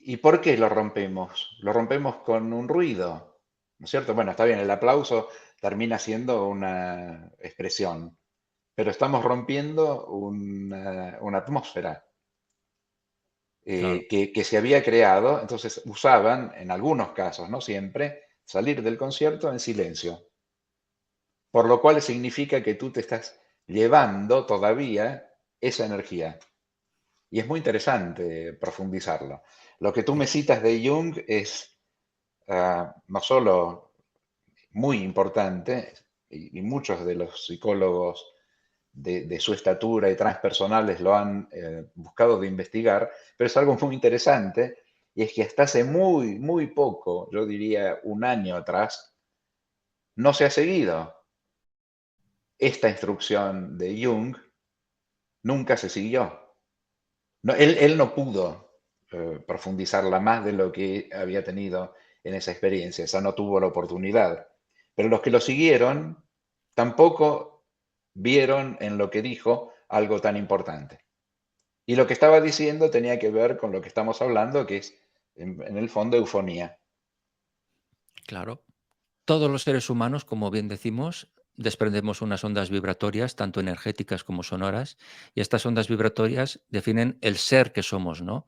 ¿Y por qué lo rompemos? Lo rompemos con un ruido, ¿no es cierto? Bueno, está bien, el aplauso termina siendo una expresión, pero estamos rompiendo una atmósfera claro. que se había creado, entonces usaban, en algunos casos, no siempre, salir del concierto en silencio, por lo cual significa que tú te estás llevando todavía esa energía. Y es muy interesante profundizarlo. Lo que tú me citas de Jung es no solo muy importante, y muchos de los psicólogos de su estatura y transpersonales lo han buscado de investigar, pero es algo muy interesante, y es que hasta hace muy, muy poco, yo diría un año atrás, no se ha seguido. Esta instrucción de Jung nunca se siguió. No, él no pudo profundizarla más de lo que había tenido en esa experiencia, esa no tuvo la oportunidad. Pero los que lo siguieron tampoco vieron en lo que dijo algo tan importante. Y lo que estaba diciendo tenía que ver con lo que estamos hablando, que es en el fondo eufonía. Claro. Todos los seres humanos, como bien decimos, desprendemos unas ondas vibratorias, tanto energéticas como sonoras, y estas ondas vibratorias definen el ser que somos, ¿no?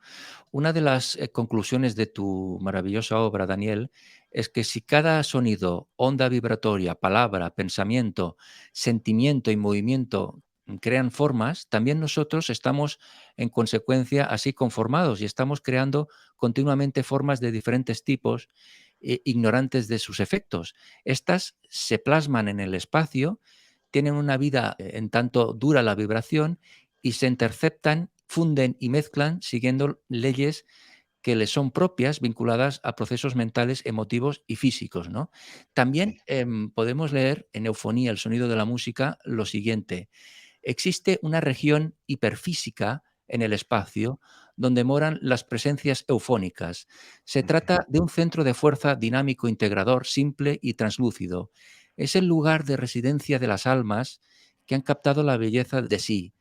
Una de las conclusiones de tu maravillosa obra, Daniel, es que si cada sonido, onda vibratoria, palabra, pensamiento, sentimiento y movimiento crean formas, también nosotros estamos en consecuencia así conformados y estamos creando continuamente formas de diferentes tipos, ignorantes de sus efectos. Estas se plasman en el espacio, tienen una vida en tanto dura la vibración y se interceptan, funden y mezclan siguiendo leyes que les son propias, vinculadas a procesos mentales, emotivos y físicos, ¿no? Sí, También podemos leer en Eufonía, el sonido de la música, lo siguiente: existe una región hiperfísica en el espacio donde moran las presencias eufónicas. Se trata de un centro de fuerza dinámico integrador, simple y translúcido. Es el lugar de residencia de las almas que han captado la belleza de sí.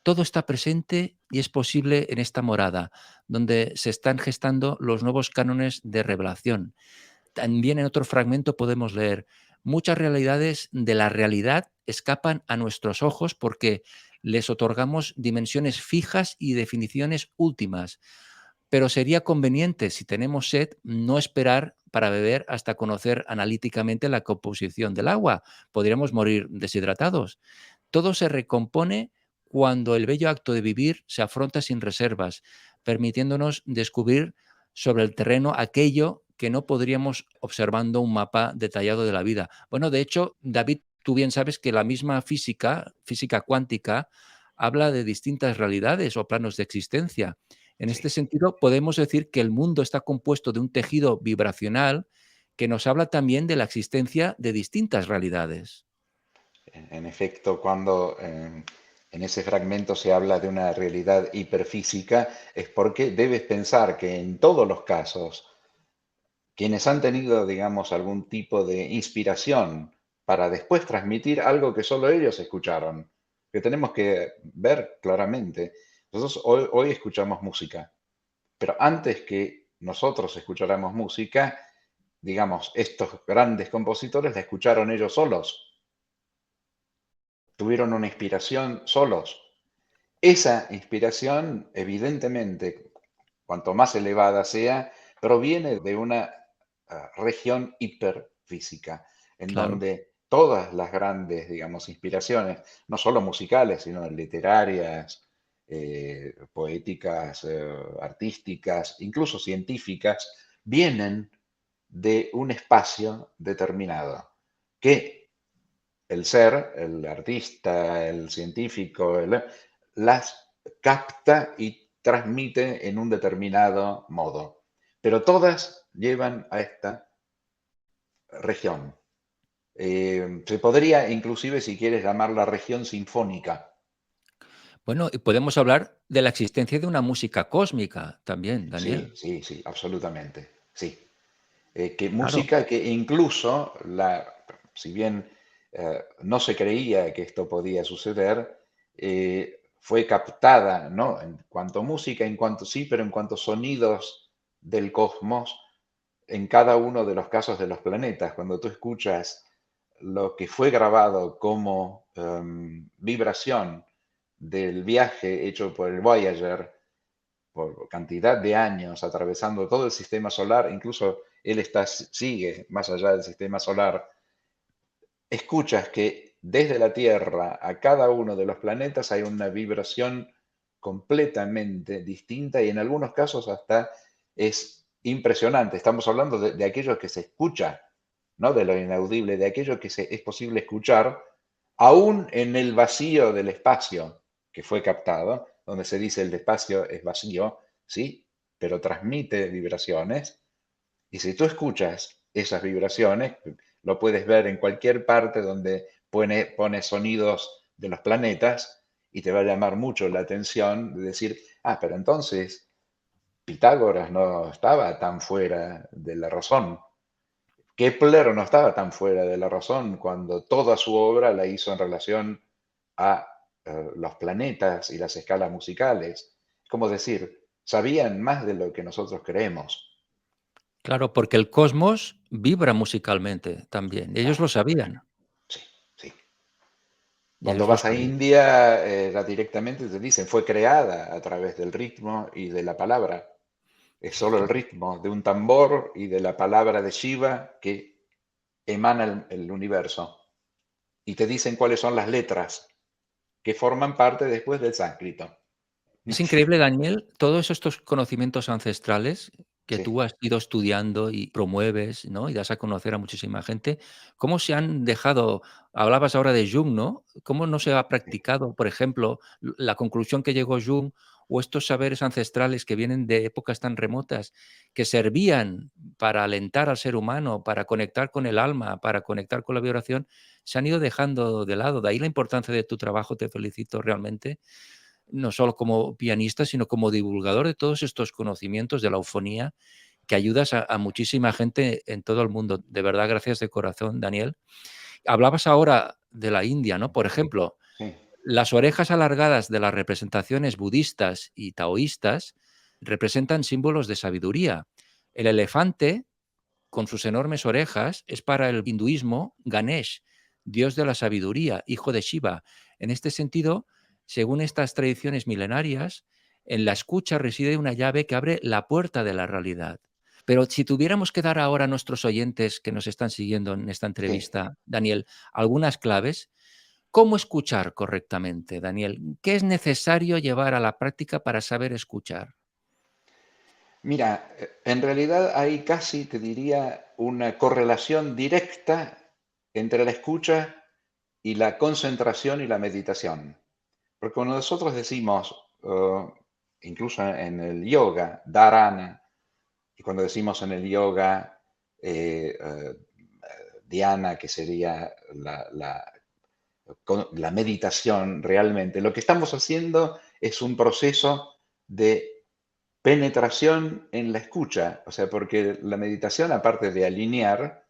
Todo está presente y es posible en esta morada, donde se están gestando los nuevos cánones de revelación. También en otro fragmento podemos leer: muchas realidades de la realidad escapan a nuestros ojos porque les otorgamos dimensiones fijas y definiciones últimas. Pero sería conveniente, si tenemos sed, no esperar para beber hasta conocer analíticamente la composición del agua. Podríamos morir deshidratados. Todo se recompone cuando el bello acto de vivir se afronta sin reservas, permitiéndonos descubrir sobre el terreno aquello que no podríamos observando un mapa detallado de la vida. Bueno, de hecho, David, tú bien sabes que la misma física, física cuántica, habla de distintas realidades o planos de existencia. En este sí. sentido, podemos decir que el mundo está compuesto de un tejido vibracional que nos habla también de la existencia de distintas realidades. En efecto, cuando en ese fragmento se habla de una realidad hiperfísica, es porque debes pensar que en todos los casos, quienes han tenido, digamos, algún tipo de inspiración para después transmitir algo que solo ellos escucharon, que tenemos que ver claramente. Nosotros hoy escuchamos música, pero antes que nosotros escucháramos música, digamos, estos grandes compositores la escucharon ellos solos, tuvieron una inspiración solos. Esa inspiración, evidentemente, cuanto más elevada sea, proviene de una región hiperfísica, en Claro, donde todas las grandes, digamos, inspiraciones, no solo musicales, sino literarias, poéticas, artísticas, incluso científicas, vienen de un espacio determinado, que el ser, el artista, el científico, las capta y transmite en un determinado modo. Pero todas llevan a esta región. Se podría inclusive, si quieres, llamarla región sinfónica. Bueno, y podemos hablar de la existencia de una música cósmica también, Sí, Daniel. sí, sí, absolutamente. Sí. Que Claro, música que incluso, si bien no se creía que esto podía suceder, fue captada, ¿no? En cuanto a música, en cuanto sí, pero en cuanto a sonidos del cosmos, en cada uno de los casos de los planetas. Cuando tú escuchas lo que fue grabado como vibración del viaje hecho por el Voyager, por cantidad de años atravesando todo el sistema solar, incluso él sigue más allá del sistema solar, escuchas que desde la Tierra a cada uno de los planetas hay una vibración completamente distinta y en algunos casos hasta es impresionante. Estamos hablando de aquello que se escucha, ¿no? De lo inaudible, de aquello que es posible escuchar aún en el vacío del espacio que fue captado, donde se dice el espacio es vacío, ¿sí? Pero transmite vibraciones. Y si tú escuchas esas vibraciones, lo puedes ver en cualquier parte donde pone sonidos de los planetas y te va a llamar mucho la atención de decir, ah, pero entonces Pitágoras no estaba tan fuera de la razón. Kepler no estaba tan fuera de la razón cuando toda su obra la hizo en relación a los planetas y las escalas musicales. Es como decir, sabían más de lo que nosotros creemos. claro, porque el cosmos vibra musicalmente también. Ellos Claro, lo sabían, sí, sí. y Cuando ellos lo vas a sabían. India, ya directamente te dicen, fue creada a través del ritmo y de la palabra. Es solo el Fíjate. ritmo de un tambor y de la palabra de Shiva que emana el universo. Y te dicen cuáles son las letras que forman parte después del sánscrito. Es increíble, Daniel, todos estos conocimientos ancestrales que Sí, tú has ido estudiando y promueves, ¿no? Y das a conocer a muchísima gente, ¿cómo se han dejado? Hablabas ahora de Jung, ¿no? ¿Cómo no se ha sí, practicado, por ejemplo, la conclusión que llegó Jung o estos saberes ancestrales que vienen de épocas tan remotas, que servían para alentar al ser humano, para conectar con el alma, para conectar con la vibración, se han ido dejando de lado? De ahí la importancia de tu trabajo, te felicito realmente, no solo como pianista, sino como divulgador de todos estos conocimientos de la eufonía, que ayudas a muchísima gente en todo el mundo. De verdad, gracias de corazón, Daniel. Hablabas ahora de la India, ¿no? Por ejemplo, sí, las orejas alargadas de las representaciones budistas y taoístas representan símbolos de sabiduría. El elefante, con sus enormes orejas, es para el hinduismo Ganesh, dios de la sabiduría, hijo de Shiva. En este sentido, según estas tradiciones milenarias, en la escucha reside una llave que abre la puerta de la realidad. Pero si tuviéramos que dar ahora a nuestros oyentes que nos están siguiendo en esta sí. entrevista, Daniel, algunas claves, ¿cómo escuchar correctamente, Daniel? ¿Qué es necesario llevar a la práctica para saber escuchar? Mira, en realidad hay casi, te diría, una correlación directa entre la escucha y la concentración y la meditación. Porque cuando nosotros decimos, incluso en el yoga, dharana, y cuando decimos en el yoga, dhyana, que sería la meditación realmente, lo que estamos haciendo es un proceso de penetración en la escucha, o sea, porque la meditación, aparte de alinear,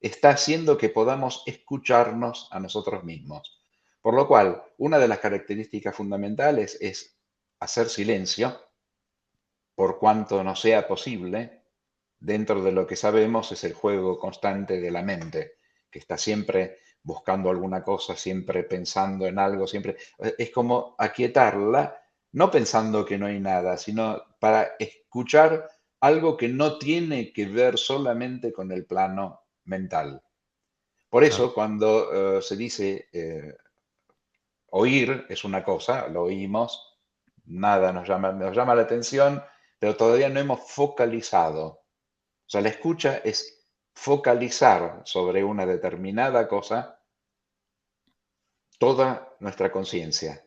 está haciendo que podamos escucharnos a nosotros mismos. Por lo cual, una de las características fundamentales es hacer silencio, por cuanto no sea posible, dentro de lo que sabemos es el juego constante de la mente, que está siempre buscando alguna cosa, siempre pensando en algo, siempre es como aquietarla, no pensando que no hay nada, sino para escuchar algo que no tiene que ver solamente con el plano mental. Por eso, Claro, cuando se dice oír es una cosa, lo oímos, nada nos llama la atención, pero todavía no hemos focalizado. O sea, la escucha es focalizar sobre una determinada cosa toda nuestra conciencia.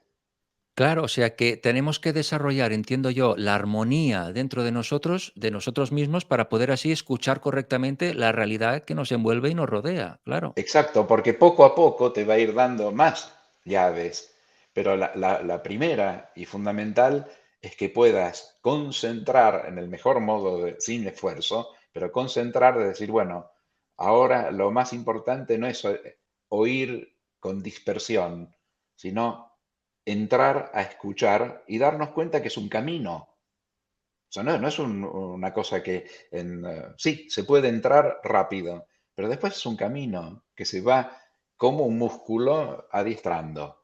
Claro, o sea que tenemos que desarrollar, entiendo yo, la armonía dentro de nosotros mismos, para poder así escuchar correctamente la realidad que nos envuelve y nos rodea, claro. Exacto, porque poco a poco te va a ir dando más llaves, pero la primera y fundamental es que puedas concentrar en el mejor modo, sin esfuerzo, pero concentrar de decir, bueno, ahora lo más importante no es oír con dispersión, sino entrar a escuchar y darnos cuenta que es un camino. O sea, no es una cosa que sí, se puede entrar rápido, pero después es un camino que se va como un músculo adiestrando.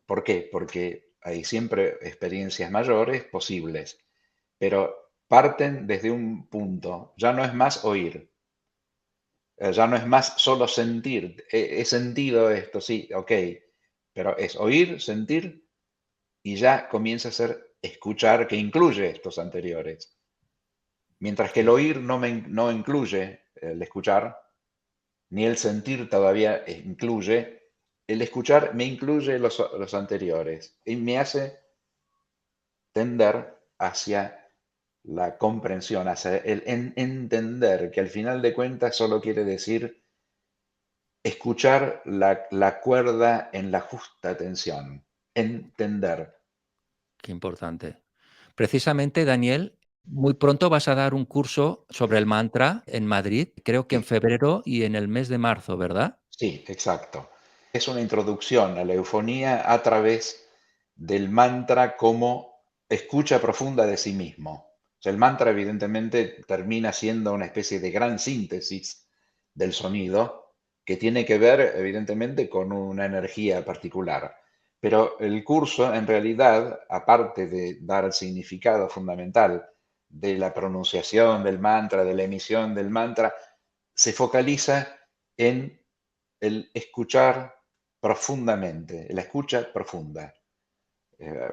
¿Por qué? Porque hay siempre experiencias mayores posibles, pero parten desde un punto. Ya no es más oír, ya no es más solo sentir. He sentido esto, sí, ok, pero es oír, sentir y ya comienza a ser escuchar que incluye estos anteriores. Mientras que el Qué oír no incluye el escuchar, ni el sentir todavía incluye, el escuchar me incluye los anteriores y me hace tender hacia la comprensión, hacia el entender, que al final de cuentas solo quiere decir escuchar la cuerda en la justa tensión, entender. qué importante. Precisamente, Daniel, muy pronto vas a dar un curso sobre el mantra en Madrid, creo que en Sí, febrero y en el mes de marzo, ¿verdad? sí, exacto. Es una introducción a la eufonía a través del mantra como escucha profunda de sí mismo. O sea, el mantra evidentemente termina siendo una especie de gran síntesis del sonido que tiene que ver evidentemente con una energía particular. Pero el curso en realidad, aparte de dar el significado fundamental de la pronunciación del mantra, de la emisión del mantra, se focaliza en el escuchar profundamente, la escucha profunda.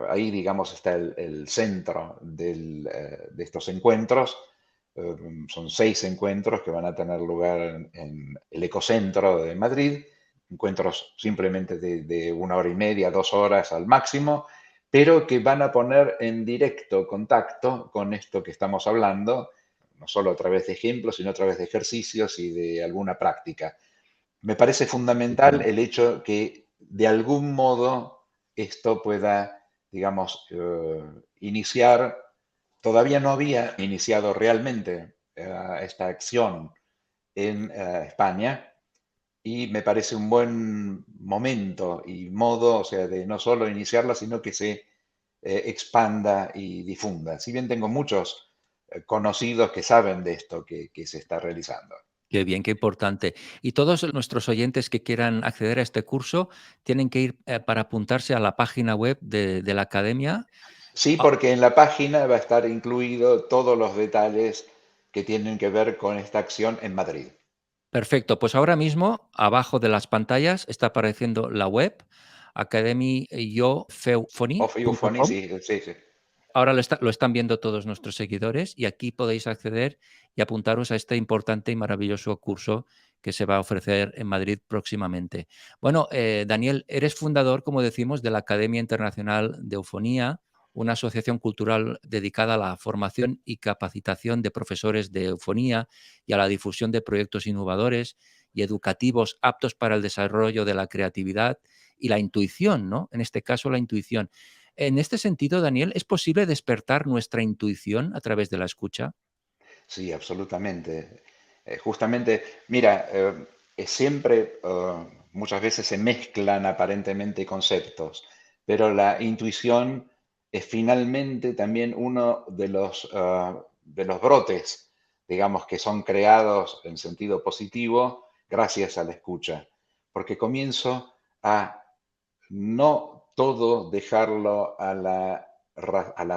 Ahí, digamos, está el centro de estos encuentros. Son 6 encuentros que van a tener lugar en el Ecocentro de Madrid, encuentros simplemente de 1 hora y media, 2 horas al máximo, pero que van a poner en directo contacto con esto que estamos hablando, no solo a través de ejemplos, sino a través de ejercicios y de alguna práctica. Me parece fundamental Estupendo. el hecho que de algún modo esto pueda, digamos, iniciar. Todavía no había iniciado realmente esta acción en España y me parece un buen momento y modo, o sea, de no solo iniciarla, sino que se expanda y difunda. Si bien tengo muchos conocidos que saben de esto que se está realizando. Qué bien, qué importante. Y todos nuestros oyentes que quieran acceder a este curso tienen que ir para apuntarse a la página web de la academia. Sí, Ah, porque en la página va a estar incluido todos los detalles que tienen que ver con esta acción en Madrid. perfecto, pues ahora mismo abajo de las pantallas está apareciendo la web Of Euphony, academyofeufony.com. sí, sí, sí. Ahora lo están viendo todos nuestros seguidores y aquí podéis acceder y apuntaros a este importante y maravilloso curso que se va a ofrecer en Madrid próximamente. Bueno, Daniel, eres fundador, como decimos, de la Academia Internacional de Eufonía, una asociación cultural dedicada a la formación y capacitación de profesores de eufonía y a la difusión de proyectos innovadores y educativos aptos para el desarrollo de la creatividad y la intuición, ¿no? En este caso, la intuición. En este sentido, Daniel, ¿es posible despertar nuestra intuición a través de la escucha? Sí, absolutamente. Justamente, mira, siempre, muchas veces se mezclan aparentemente conceptos, pero la intuición es finalmente también uno de los brotes, digamos, que son creados en sentido positivo gracias a la escucha, porque comienzo a no todo dejarlo a la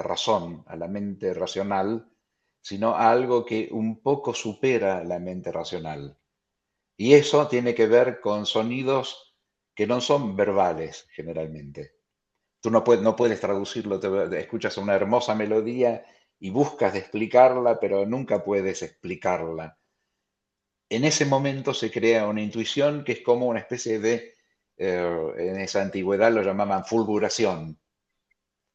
razón, a la mente racional, sino a algo que un poco supera la mente racional. Y eso tiene que ver con sonidos que no son verbales generalmente. Tú no puedes traducirlo, escuchas una hermosa melodía y buscas de explicarla, pero nunca puedes explicarla. En ese momento se crea una intuición que es como una especie de, en esa antigüedad lo llamaban fulguración.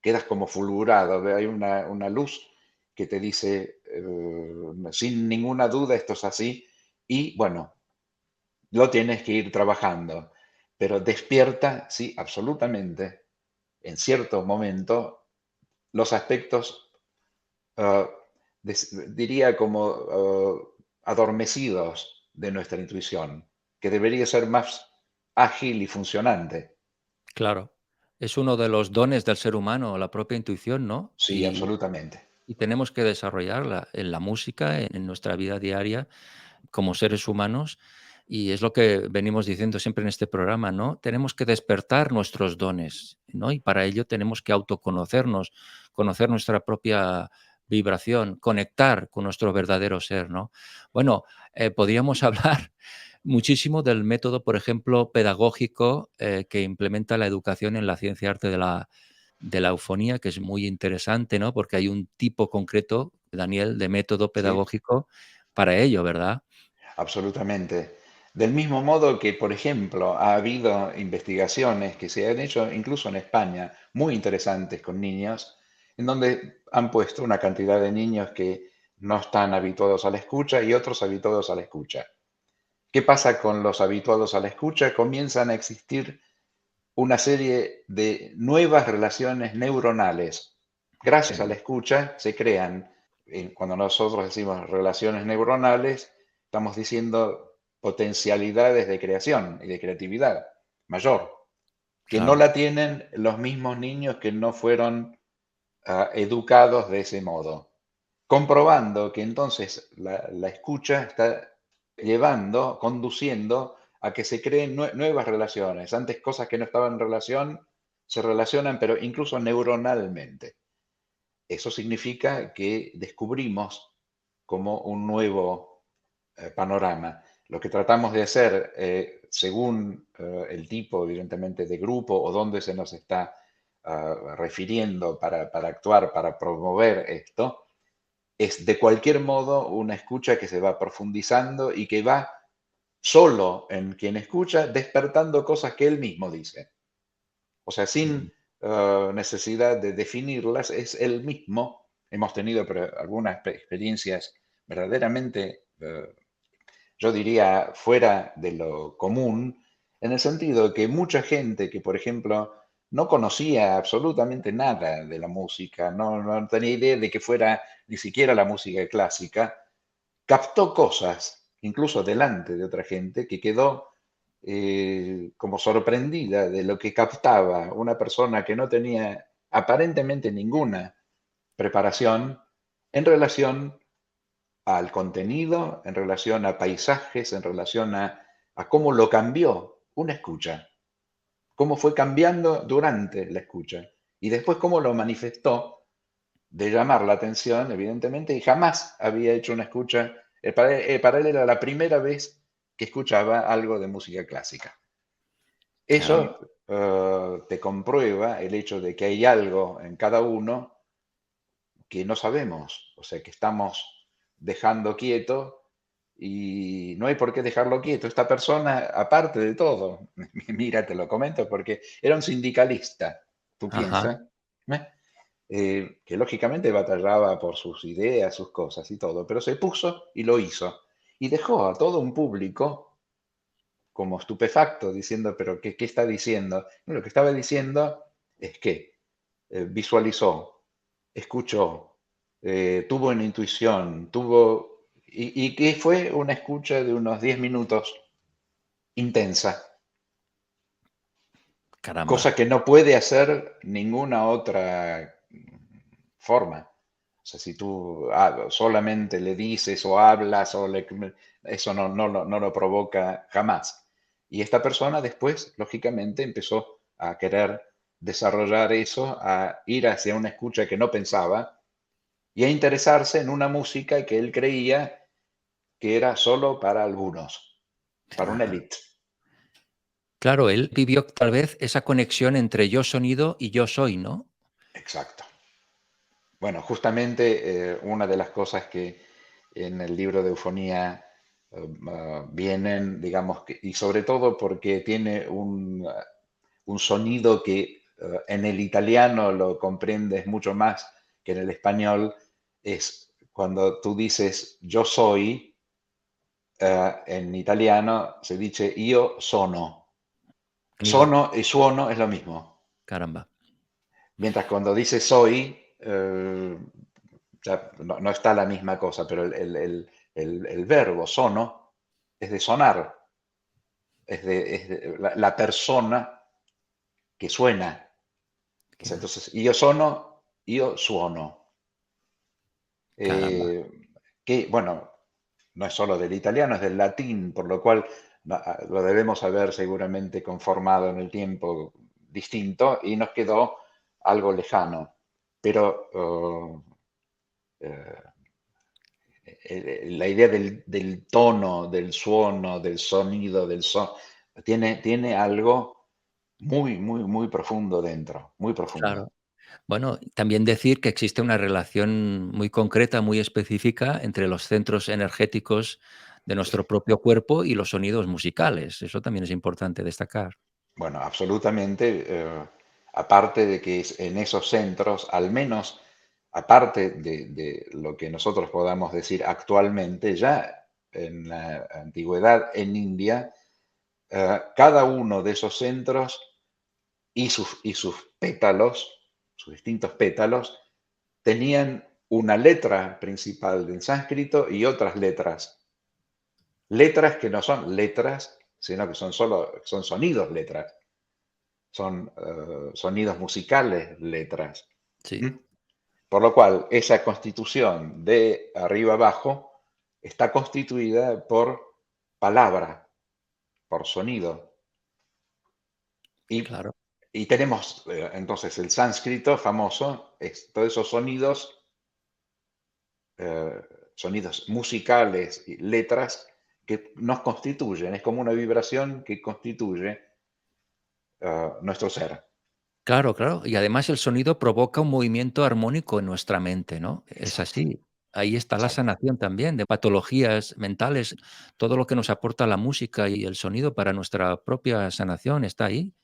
quedas como fulgurado, hay una luz que te dice, sin ninguna duda esto es así, y bueno, lo tienes que ir trabajando, pero despierta, sí, absolutamente, en cierto momento, los aspectos, ah, diría como adormecidos de nuestra intuición, que debería ser más ágil y funcionante. Claro. Es uno de los dones del ser humano, la propia intuición, ¿no? Sí, absolutamente. Y tenemos que desarrollarla en la música, en nuestra vida diaria, como seres humanos, y es lo que venimos diciendo siempre en este programa, ¿no? Tenemos que despertar nuestros dones, ¿no? Y para ello tenemos que autoconocernos, conocer nuestra propia vibración, conectar con nuestro verdadero ser, ¿no? Bueno, podríamos hablar muchísimo del método, por ejemplo, pedagógico que implementa la educación en la ciencia arte de la eufonía, que es muy interesante, ¿no? Porque hay un tipo concreto, Daniel, de método Sí, pedagógico para ello, ¿verdad? absolutamente. Del mismo modo que, por ejemplo, ha habido investigaciones que se han hecho incluso en España, muy interesantes con niños, en donde han puesto una cantidad de niños que no están habituados a la escucha y otros habituados a la escucha. ¿Qué pasa con los habituados a la escucha? Comienzan a existir una serie de nuevas relaciones neuronales. Gracias a la Sí, escucha se crean, cuando nosotros decimos relaciones neuronales, estamos diciendo potencialidades de creación y de creatividad mayor, que no claro, la tienen los mismos niños que no fueron educados de ese modo, comprobando que entonces la escucha está llevando, conduciendo a que se creen nuevas relaciones. Antes cosas que no estaban en relación se relacionan, pero incluso neuronalmente. Eso significa que descubrimos como un nuevo panorama. Lo que tratamos de hacer, según el tipo, evidentemente, de grupo o dónde se nos está refiriendo para actuar, para promover esto, es de cualquier modo una escucha que se va profundizando y que va solo en quien escucha, despertando cosas que él mismo dice. O sea, mm, sin necesidad de definirlas, es él mismo. Hemos tenido algunas experiencias verdaderamente yo diría, fuera de lo común, en el sentido de que mucha gente que, por ejemplo, no conocía absolutamente nada de la música, no tenía idea de que fuera ni siquiera la música clásica, captó cosas, incluso delante de otra gente, que quedó como sorprendida de lo que captaba una persona que no tenía aparentemente ninguna preparación en relación al contenido, en relación a paisajes, en relación a cómo lo cambió una escucha, cómo fue cambiando durante la escucha y después cómo lo manifestó de llamar la atención, evidentemente, y jamás había hecho una escucha, para él era la primera vez que escuchaba algo de música clásica. claro. Eso te comprueba el hecho de que hay algo en cada uno que no sabemos, o sea, que estamos dejando quieto y no hay por qué dejarlo quieto. Esta persona, aparte de todo, mira, te lo comento porque era un sindicalista, tú Ajá. piensas, ¿eh? Que lógicamente batallaba por sus ideas, sus cosas y todo, pero se puso y lo hizo. Y dejó a todo un público como estupefacto, diciendo, pero ¿qué está diciendo? Y lo que estaba diciendo es que visualizó, escuchó, tuvo una intuición, y que fue una escucha de unos 10 minutos intensa, Caramba. cosa que no puede hacer ninguna otra forma. O sea, si tú solamente le dices o hablas, eso no lo provoca jamás. Y esta persona después, lógicamente, empezó a querer desarrollar eso, a ir hacia una escucha que no pensaba y a interesarse en una música que él creía que era solo para algunos, para una Ajá. élite. Claro, él vivió tal vez esa conexión entre yo sonido y yo soy, ¿no? Exacto. Bueno, justamente una de las cosas que en el libro de Eufonía vienen, digamos, y sobre todo porque tiene un sonido que en el italiano lo comprendes mucho más que en el español, es cuando tú dices yo soy, en italiano se dice io sono. Sonido, Sono y suono es lo mismo. caramba. Mientras cuando dices soy, ya no está la misma cosa, pero el verbo sono es de sonar, es de la persona que suena. O sea, Que entonces, io sono, io suono. caramba. Eh, que, bueno, no es solo del italiano, es del latín, por lo cual lo debemos haber seguramente conformado en el tiempo distinto y nos quedó algo lejano. Pero eh, la idea del tono, del suono, del sonido, del son, tiene algo muy, muy, muy profundo dentro, muy profundo. Claro. Bueno, también decir que existe una relación muy concreta, muy específica entre los centros energéticos de nuestro propio cuerpo y los sonidos musicales. Eso también es importante destacar. Bueno, absolutamente. Aparte de que en esos centros, al menos aparte de lo que nosotros podamos decir actualmente, ya en la antigüedad en India, cada uno de esos centros y sus pétalos, sus distintos pétalos, tenían una letra principal en sánscrito y otras letras. Letras que no son letras, sino que son sonidos letras. Son sonidos musicales, letras. Sí, ¿Mm? Por lo cual, esa constitución de arriba abajo está constituida por palabra, por sonido. Y, claro, y tenemos entonces el sánscrito famoso, es todos esos eh, sonidos musicales y letras que nos constituyen. Es como una vibración que constituye nuestro ser. claro, claro. Y además el sonido provoca un movimiento armónico en nuestra mente, ¿no? Es Exacto, así. Ahí está la exacto. sanación también de patologías mentales, todo lo que nos aporta la música y el sonido para nuestra propia sanación está ahí.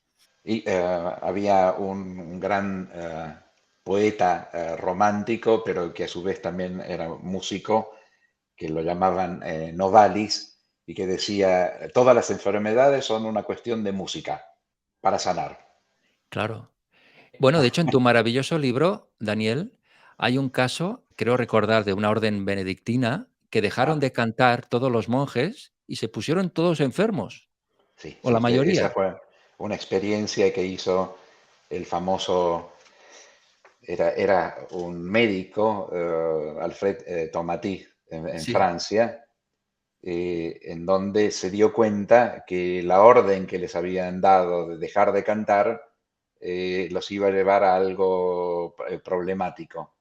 Y había un gran poeta romántico, pero que a su vez también era músico, que lo llamaban Novalis, y que decía, todas las enfermedades son una cuestión de música para sanar. Claro. Bueno, de hecho, en tu maravilloso libro, Daniel, hay un caso, creo recordar, de una orden benedictina que dejaron Ah, de cantar todos los monjes y se pusieron todos enfermos, sí, o la sí, esa mayoría. fue una experiencia que hizo el famoso, era un médico, Alfred Tomaty, en Sí, Francia, en donde se dio cuenta que la orden que les habían dado de dejar de cantar los iba a llevar a algo problemático.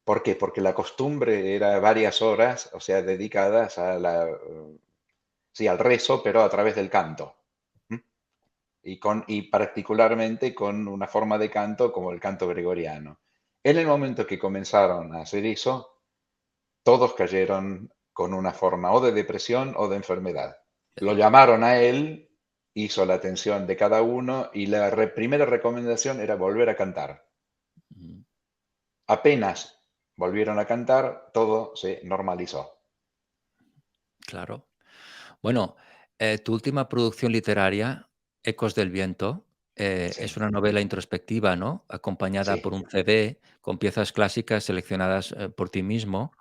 ¿Por qué? Porque la costumbre era varias horas, o sea, dedicadas sí, al rezo, pero a través del canto. ¿Mm? Y particularmente con una forma de canto como el canto gregoriano. En el momento que comenzaron a hacer eso, todos cayeron con una forma o de depresión o de enfermedad. Lo llamaron a él, hizo la atención de cada uno y la primera recomendación era volver a cantar. mm, Apenas volvieron a cantar, todo se normalizó. claro. Bueno, tu última producción literaria, Ecos del viento, es Sí, una novela introspectiva, ¿no? Acompañada sí, por un CD con piezas clásicas seleccionadas por ti mismo.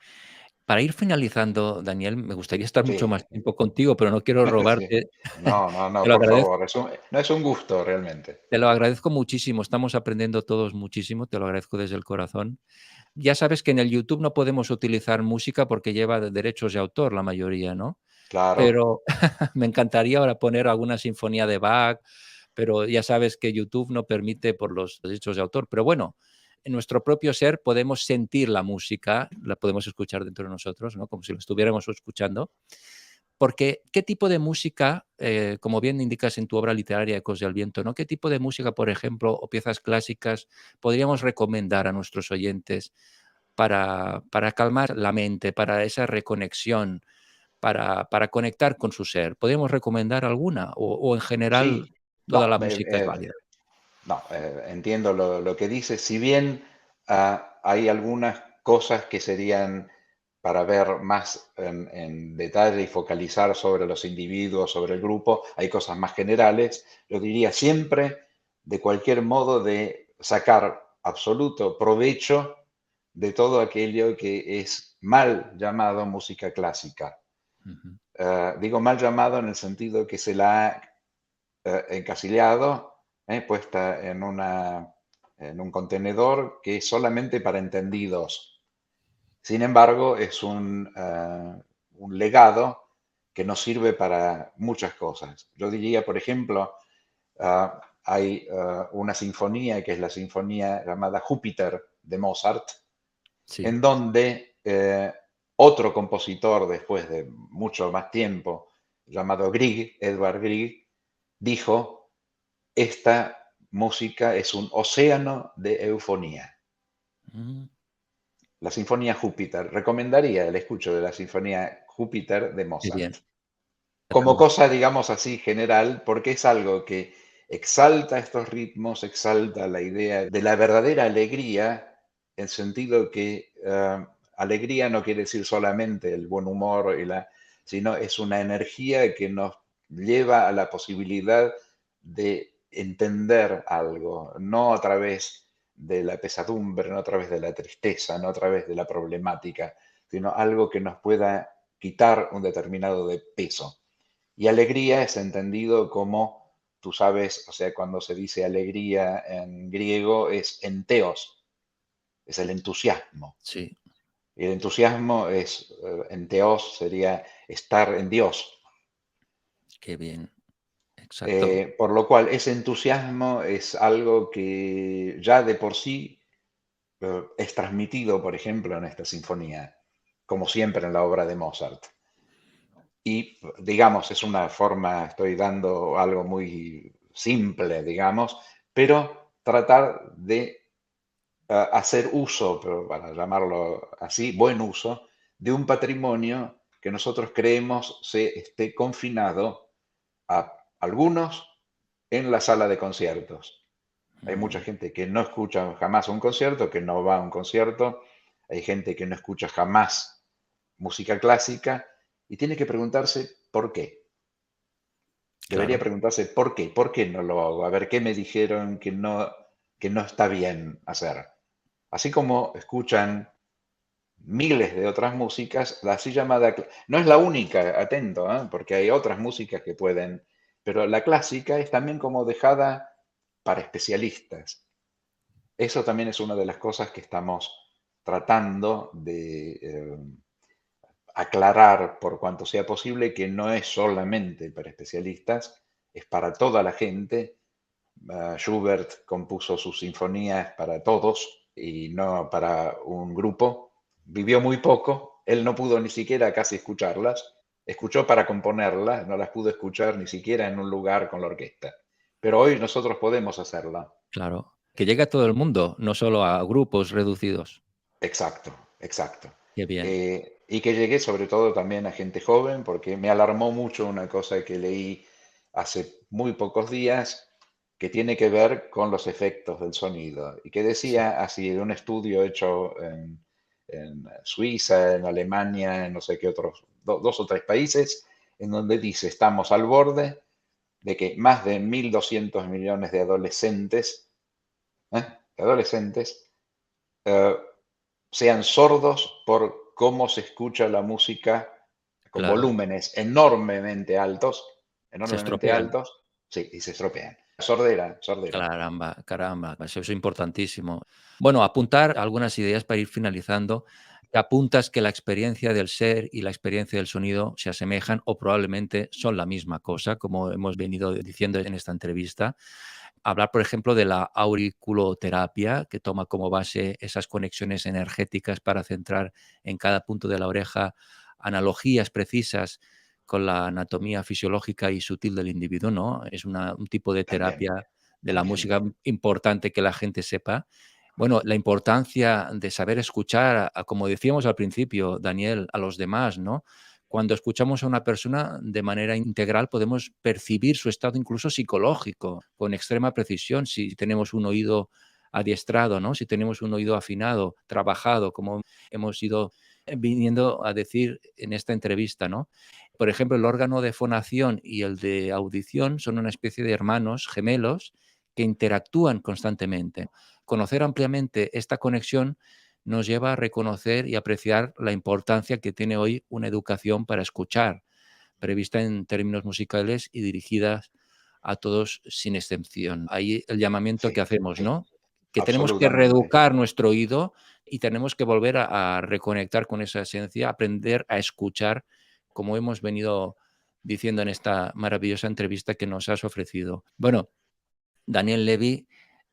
Para ir finalizando, Daniel, me gustaría estar mucho sí, más tiempo contigo, pero no quiero sí. robarte. No, no, Te no, lo por agradezco. favor, no es un gusto realmente. Te lo agradezco muchísimo, estamos aprendiendo todos muchísimo, te lo agradezco desde el corazón. Ya sabes que en el YouTube no podemos utilizar música porque lleva de derechos de autor la mayoría, ¿no? Claro, Pero me encantaría ahora poner alguna sinfonía de Bach, pero ya sabes que YouTube no permite por los derechos de autor. Pero bueno, en nuestro propio ser podemos sentir la música, la podemos escuchar dentro de nosotros, ¿no? Como si lo estuviéramos escuchando. Porque, ¿qué tipo de música, como bien indicas en tu obra literaria Ecos del viento, ¿no? ¿Qué tipo de música, por ejemplo, o piezas clásicas podríamos recomendar a nuestros oyentes para calmar la mente, para esa reconexión, para conectar con su ser? ¿Podríamos recomendar alguna o en general sí. toda No, la música es válida? No, entiendo lo que dices. Si bien hay algunas cosas que serían para ver más en detalle y focalizar sobre los individuos, sobre el grupo, hay cosas más generales. Yo diría siempre, de cualquier modo, de sacar absoluto provecho de todo aquello que es mal llamado música clásica. Ujú. Digo mal llamado en el sentido que se la ha encasillado, puesta en un contenedor que es solamente para entendidos. Sin embargo, es un legado que nos sirve para muchas cosas. Yo diría, por ejemplo, hay una sinfonía que es la sinfonía llamada Júpiter de Mozart, Sí. en donde otro compositor, después de mucho más tiempo, llamado Grieg, Edvard Grieg, dijo, esta música es un océano de eufonía. Mm, La Sinfonía Júpiter. Recomendaría el escucho de la Sinfonía Júpiter de qué Mozart. bien. Como cosa, digamos así, general, porque es algo que exalta estos ritmos, exalta la idea de la verdadera alegría, en sentido que alegría no quiere decir solamente el buen humor, sino es una energía que nos lleva a la posibilidad de entender algo, no a través de la pesadumbre, no a través de la tristeza, no a través de la problemática, sino algo que nos pueda quitar un determinado de peso. Y alegría es entendido como, tú sabes, o sea, cuando se dice alegría en griego es enteos, es el entusiasmo. Sí, Y el entusiasmo es, enteos sería estar en Dios. qué bien. Exacto. Por lo cual, ese entusiasmo es algo que ya de por sí es transmitido, por ejemplo, en esta sinfonía, como siempre en la obra de Mozart. Y, digamos, es una forma, estoy dando algo muy simple, digamos, pero tratar de hacer uso, pero para llamarlo así, buen uso, de un patrimonio que nosotros creemos se esté confinado a algunos en la sala de conciertos. Hay mucha Mm, gente que no escucha jamás un concierto, que no va a un concierto, hay gente que no escucha jamás música clásica y tiene que preguntarse por qué. Debería claro. preguntarse por qué no lo hago, a ver qué me dijeron que no está bien hacer. Así como escuchan miles de otras músicas, la así llamada, no es la única, atento, porque hay otras músicas que pueden, pero la clásica es también como dejada para especialistas. Eso también es una de las cosas que estamos tratando de aclarar por cuanto sea posible que no es solamente para especialistas, es para toda la gente. Schubert compuso sus sinfonías para todos y no para un grupo. Vivió muy poco, él no pudo ni siquiera casi escucharlas. Escuchó para componerlas, no las pudo escuchar ni siquiera en un lugar con la orquesta. Pero hoy nosotros podemos hacerla. Claro. Que llegue a todo el mundo, no solo a grupos reducidos. Exacto, exacto. Qué bien. Y que llegue sobre todo también a gente joven, porque me alarmó mucho una cosa que leí hace muy pocos días que tiene que ver con los efectos del sonido y que Sí, decía así de un estudio hecho en Suiza, en Alemania, en no sé qué otros, dos o tres países, en donde dice, estamos al borde de que más de 1.200 millones ¿eh? de adolescentes eh, sean sordos por cómo se escucha la música con claro. volúmenes Se enormemente estropean. altos, sí, y se estropean. Sordera, sordera. Caramba, caramba, eso es importantísimo. Bueno, apuntar algunas ideas para ir finalizando. Apuntas que la experiencia del ser y la experiencia del sonido se asemejan o probablemente son la misma cosa, como hemos venido diciendo en esta entrevista. Hablar, por ejemplo, de la auriculoterapia, que toma como base esas conexiones energéticas para centrar en cada punto de la oreja analogías precisas con la anatomía fisiológica y sutil del individuo, ¿no? Es un tipo de También, terapia de la también. música importante que la gente sepa. Bueno, la importancia de saber escuchar, como decíamos al principio, Daniel, a los demás, ¿no? cuando escuchamos a una persona de manera integral podemos percibir su estado incluso psicológico con extrema precisión si tenemos un oído adiestrado, ¿no? Si tenemos un oído afinado, trabajado, como hemos ido viniendo a decir en esta entrevista, ¿no? Por ejemplo, el órgano de fonación y el de audición son una especie de hermanos gemelos que interactúan constantemente. Conocer ampliamente esta conexión nos lleva a reconocer y apreciar la importancia que tiene hoy una educación para escuchar, prevista en términos musicales y dirigidas a todos sin excepción. Ahí el llamamiento que Sí, hacemos, sí, ¿no? Que tenemos que absolutamente. reeducar nuestro oído y tenemos que volver a reconectar con esa esencia, aprender a escuchar, como hemos venido diciendo en esta maravillosa entrevista que nos has ofrecido. Bueno, Daniel Levy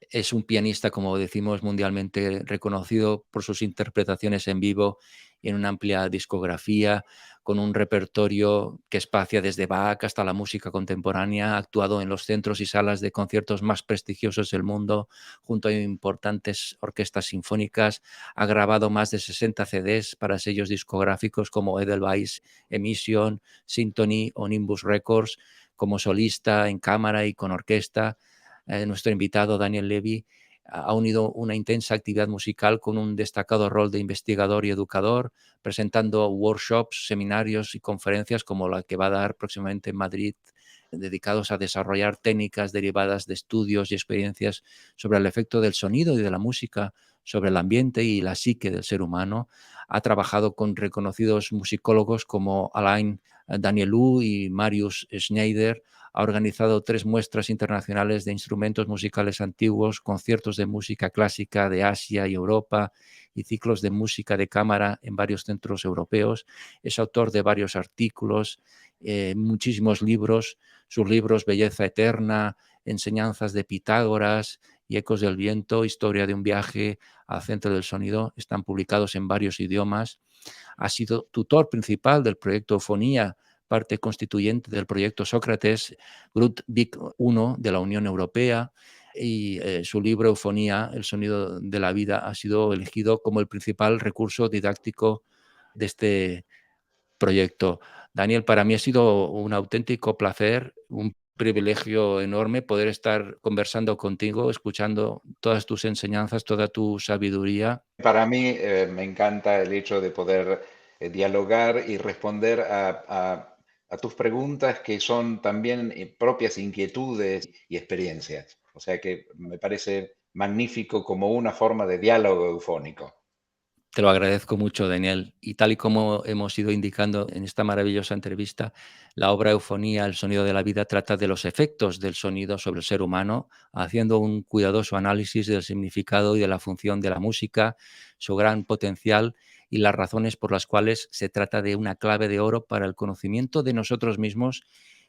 es un pianista, como decimos, mundialmente reconocido por sus interpretaciones en vivo en una amplia discografía, con un repertorio que espacia desde Bach hasta la música contemporánea. Ha actuado en los centros y salas de conciertos más prestigiosos del mundo, junto a importantes orquestas sinfónicas. Ha grabado más de 60 CDs para sellos discográficos como Edelweiss Emission, Symphony o Nimbus Records, como solista en cámara y con orquesta. Nuestro invitado Daniel Levy ha unido una intensa actividad musical con un destacado rol de investigador y educador, presentando workshops, seminarios y conferencias como la que va a dar próximamente en Madrid, dedicados a desarrollar técnicas derivadas de estudios y experiencias sobre el efecto del sonido y de la música sobre el ambiente y la psique del ser humano. Ha trabajado con reconocidos musicólogos como Alain Danielou y Marius Schneider. Ha organizado 3 muestras internacionales de instrumentos musicales antiguos, conciertos de música clásica de Asia y Europa y ciclos de música de cámara en varios centros europeos. Es autor de varios artículos, muchísimos libros. Sus libros Belleza Eterna, Enseñanzas de Pitágoras y Ecos del Viento, Historia de un viaje al centro del sonido, están publicados en varios idiomas. Ha sido tutor principal del proyecto Eufonía, parte constituyente del proyecto Sócrates, Grut Big 1 de la Unión Europea, y su libro Eufonía, el sonido de la vida, ha sido elegido como el principal recurso didáctico de este proyecto. Daniel, para mí ha sido un auténtico placer, un privilegio enorme poder estar conversando contigo, escuchando todas tus enseñanzas, toda tu sabiduría. Para mí me encanta el hecho de poder dialogar y responder a tus preguntas que son también propias inquietudes y experiencias. O sea que me parece magnífico como una forma de diálogo eufónico. Te lo agradezco mucho, Daniel. Y tal y como hemos ido indicando en esta maravillosa entrevista, la obra Eufonía, el sonido de la vida, trata de los efectos del sonido sobre el ser humano, haciendo un cuidadoso análisis del significado y de la función de la música, su gran potencial y las razones por las cuales se trata de una clave de oro para el conocimiento de nosotros mismos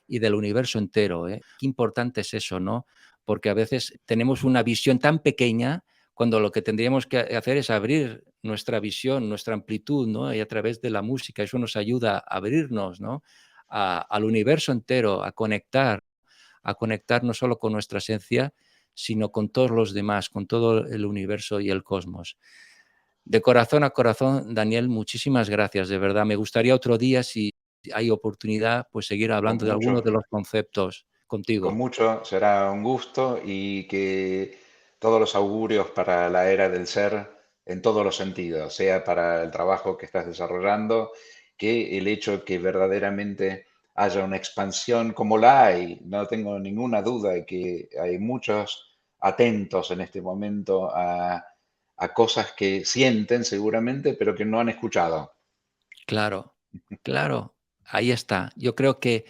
y del universo entero, ¿eh? Qué importante es eso, ¿no? Porque a veces tenemos una visión tan pequeña cuando lo que tendríamos que hacer es abrir nuestra visión, nuestra amplitud, ¿no? Y a través de la música, eso nos ayuda a abrirnos, ¿no? Al universo entero, a conectar no solo con nuestra esencia, sino con todos los demás, con todo el universo y el cosmos. De corazón a corazón, Daniel, muchísimas gracias, de verdad. Me gustaría otro día, si hay oportunidad, pues seguir Con hablando de algunos mucho, de los conceptos con contigo. mucho será un gusto y que todos los augurios para la era del ser en todos los sentidos, sea para el trabajo que estás desarrollando, que el hecho que verdaderamente haya una expansión como la hay. No tengo ninguna duda de que hay muchos atentos en este momento a cosas que sienten seguramente, pero que no han escuchado. Claro, claro, ahí está. Yo creo que,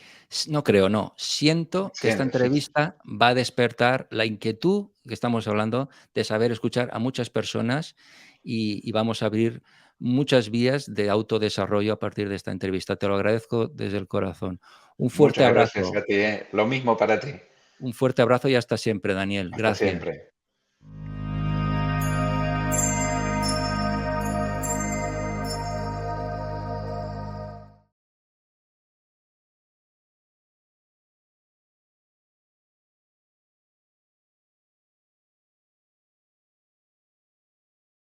no creo, no, siento que esta Sí, entrevista va a despertar la inquietud que estamos hablando de saber escuchar a muchas personas y vamos a abrir muchas vías de autodesarrollo a partir de esta entrevista. Te lo agradezco desde el corazón. Un fuerte muchas gracias abrazo, a ti, ¿eh? Lo mismo para ti. un fuerte abrazo y hasta siempre, Daniel. Hasta Gracias. siempre.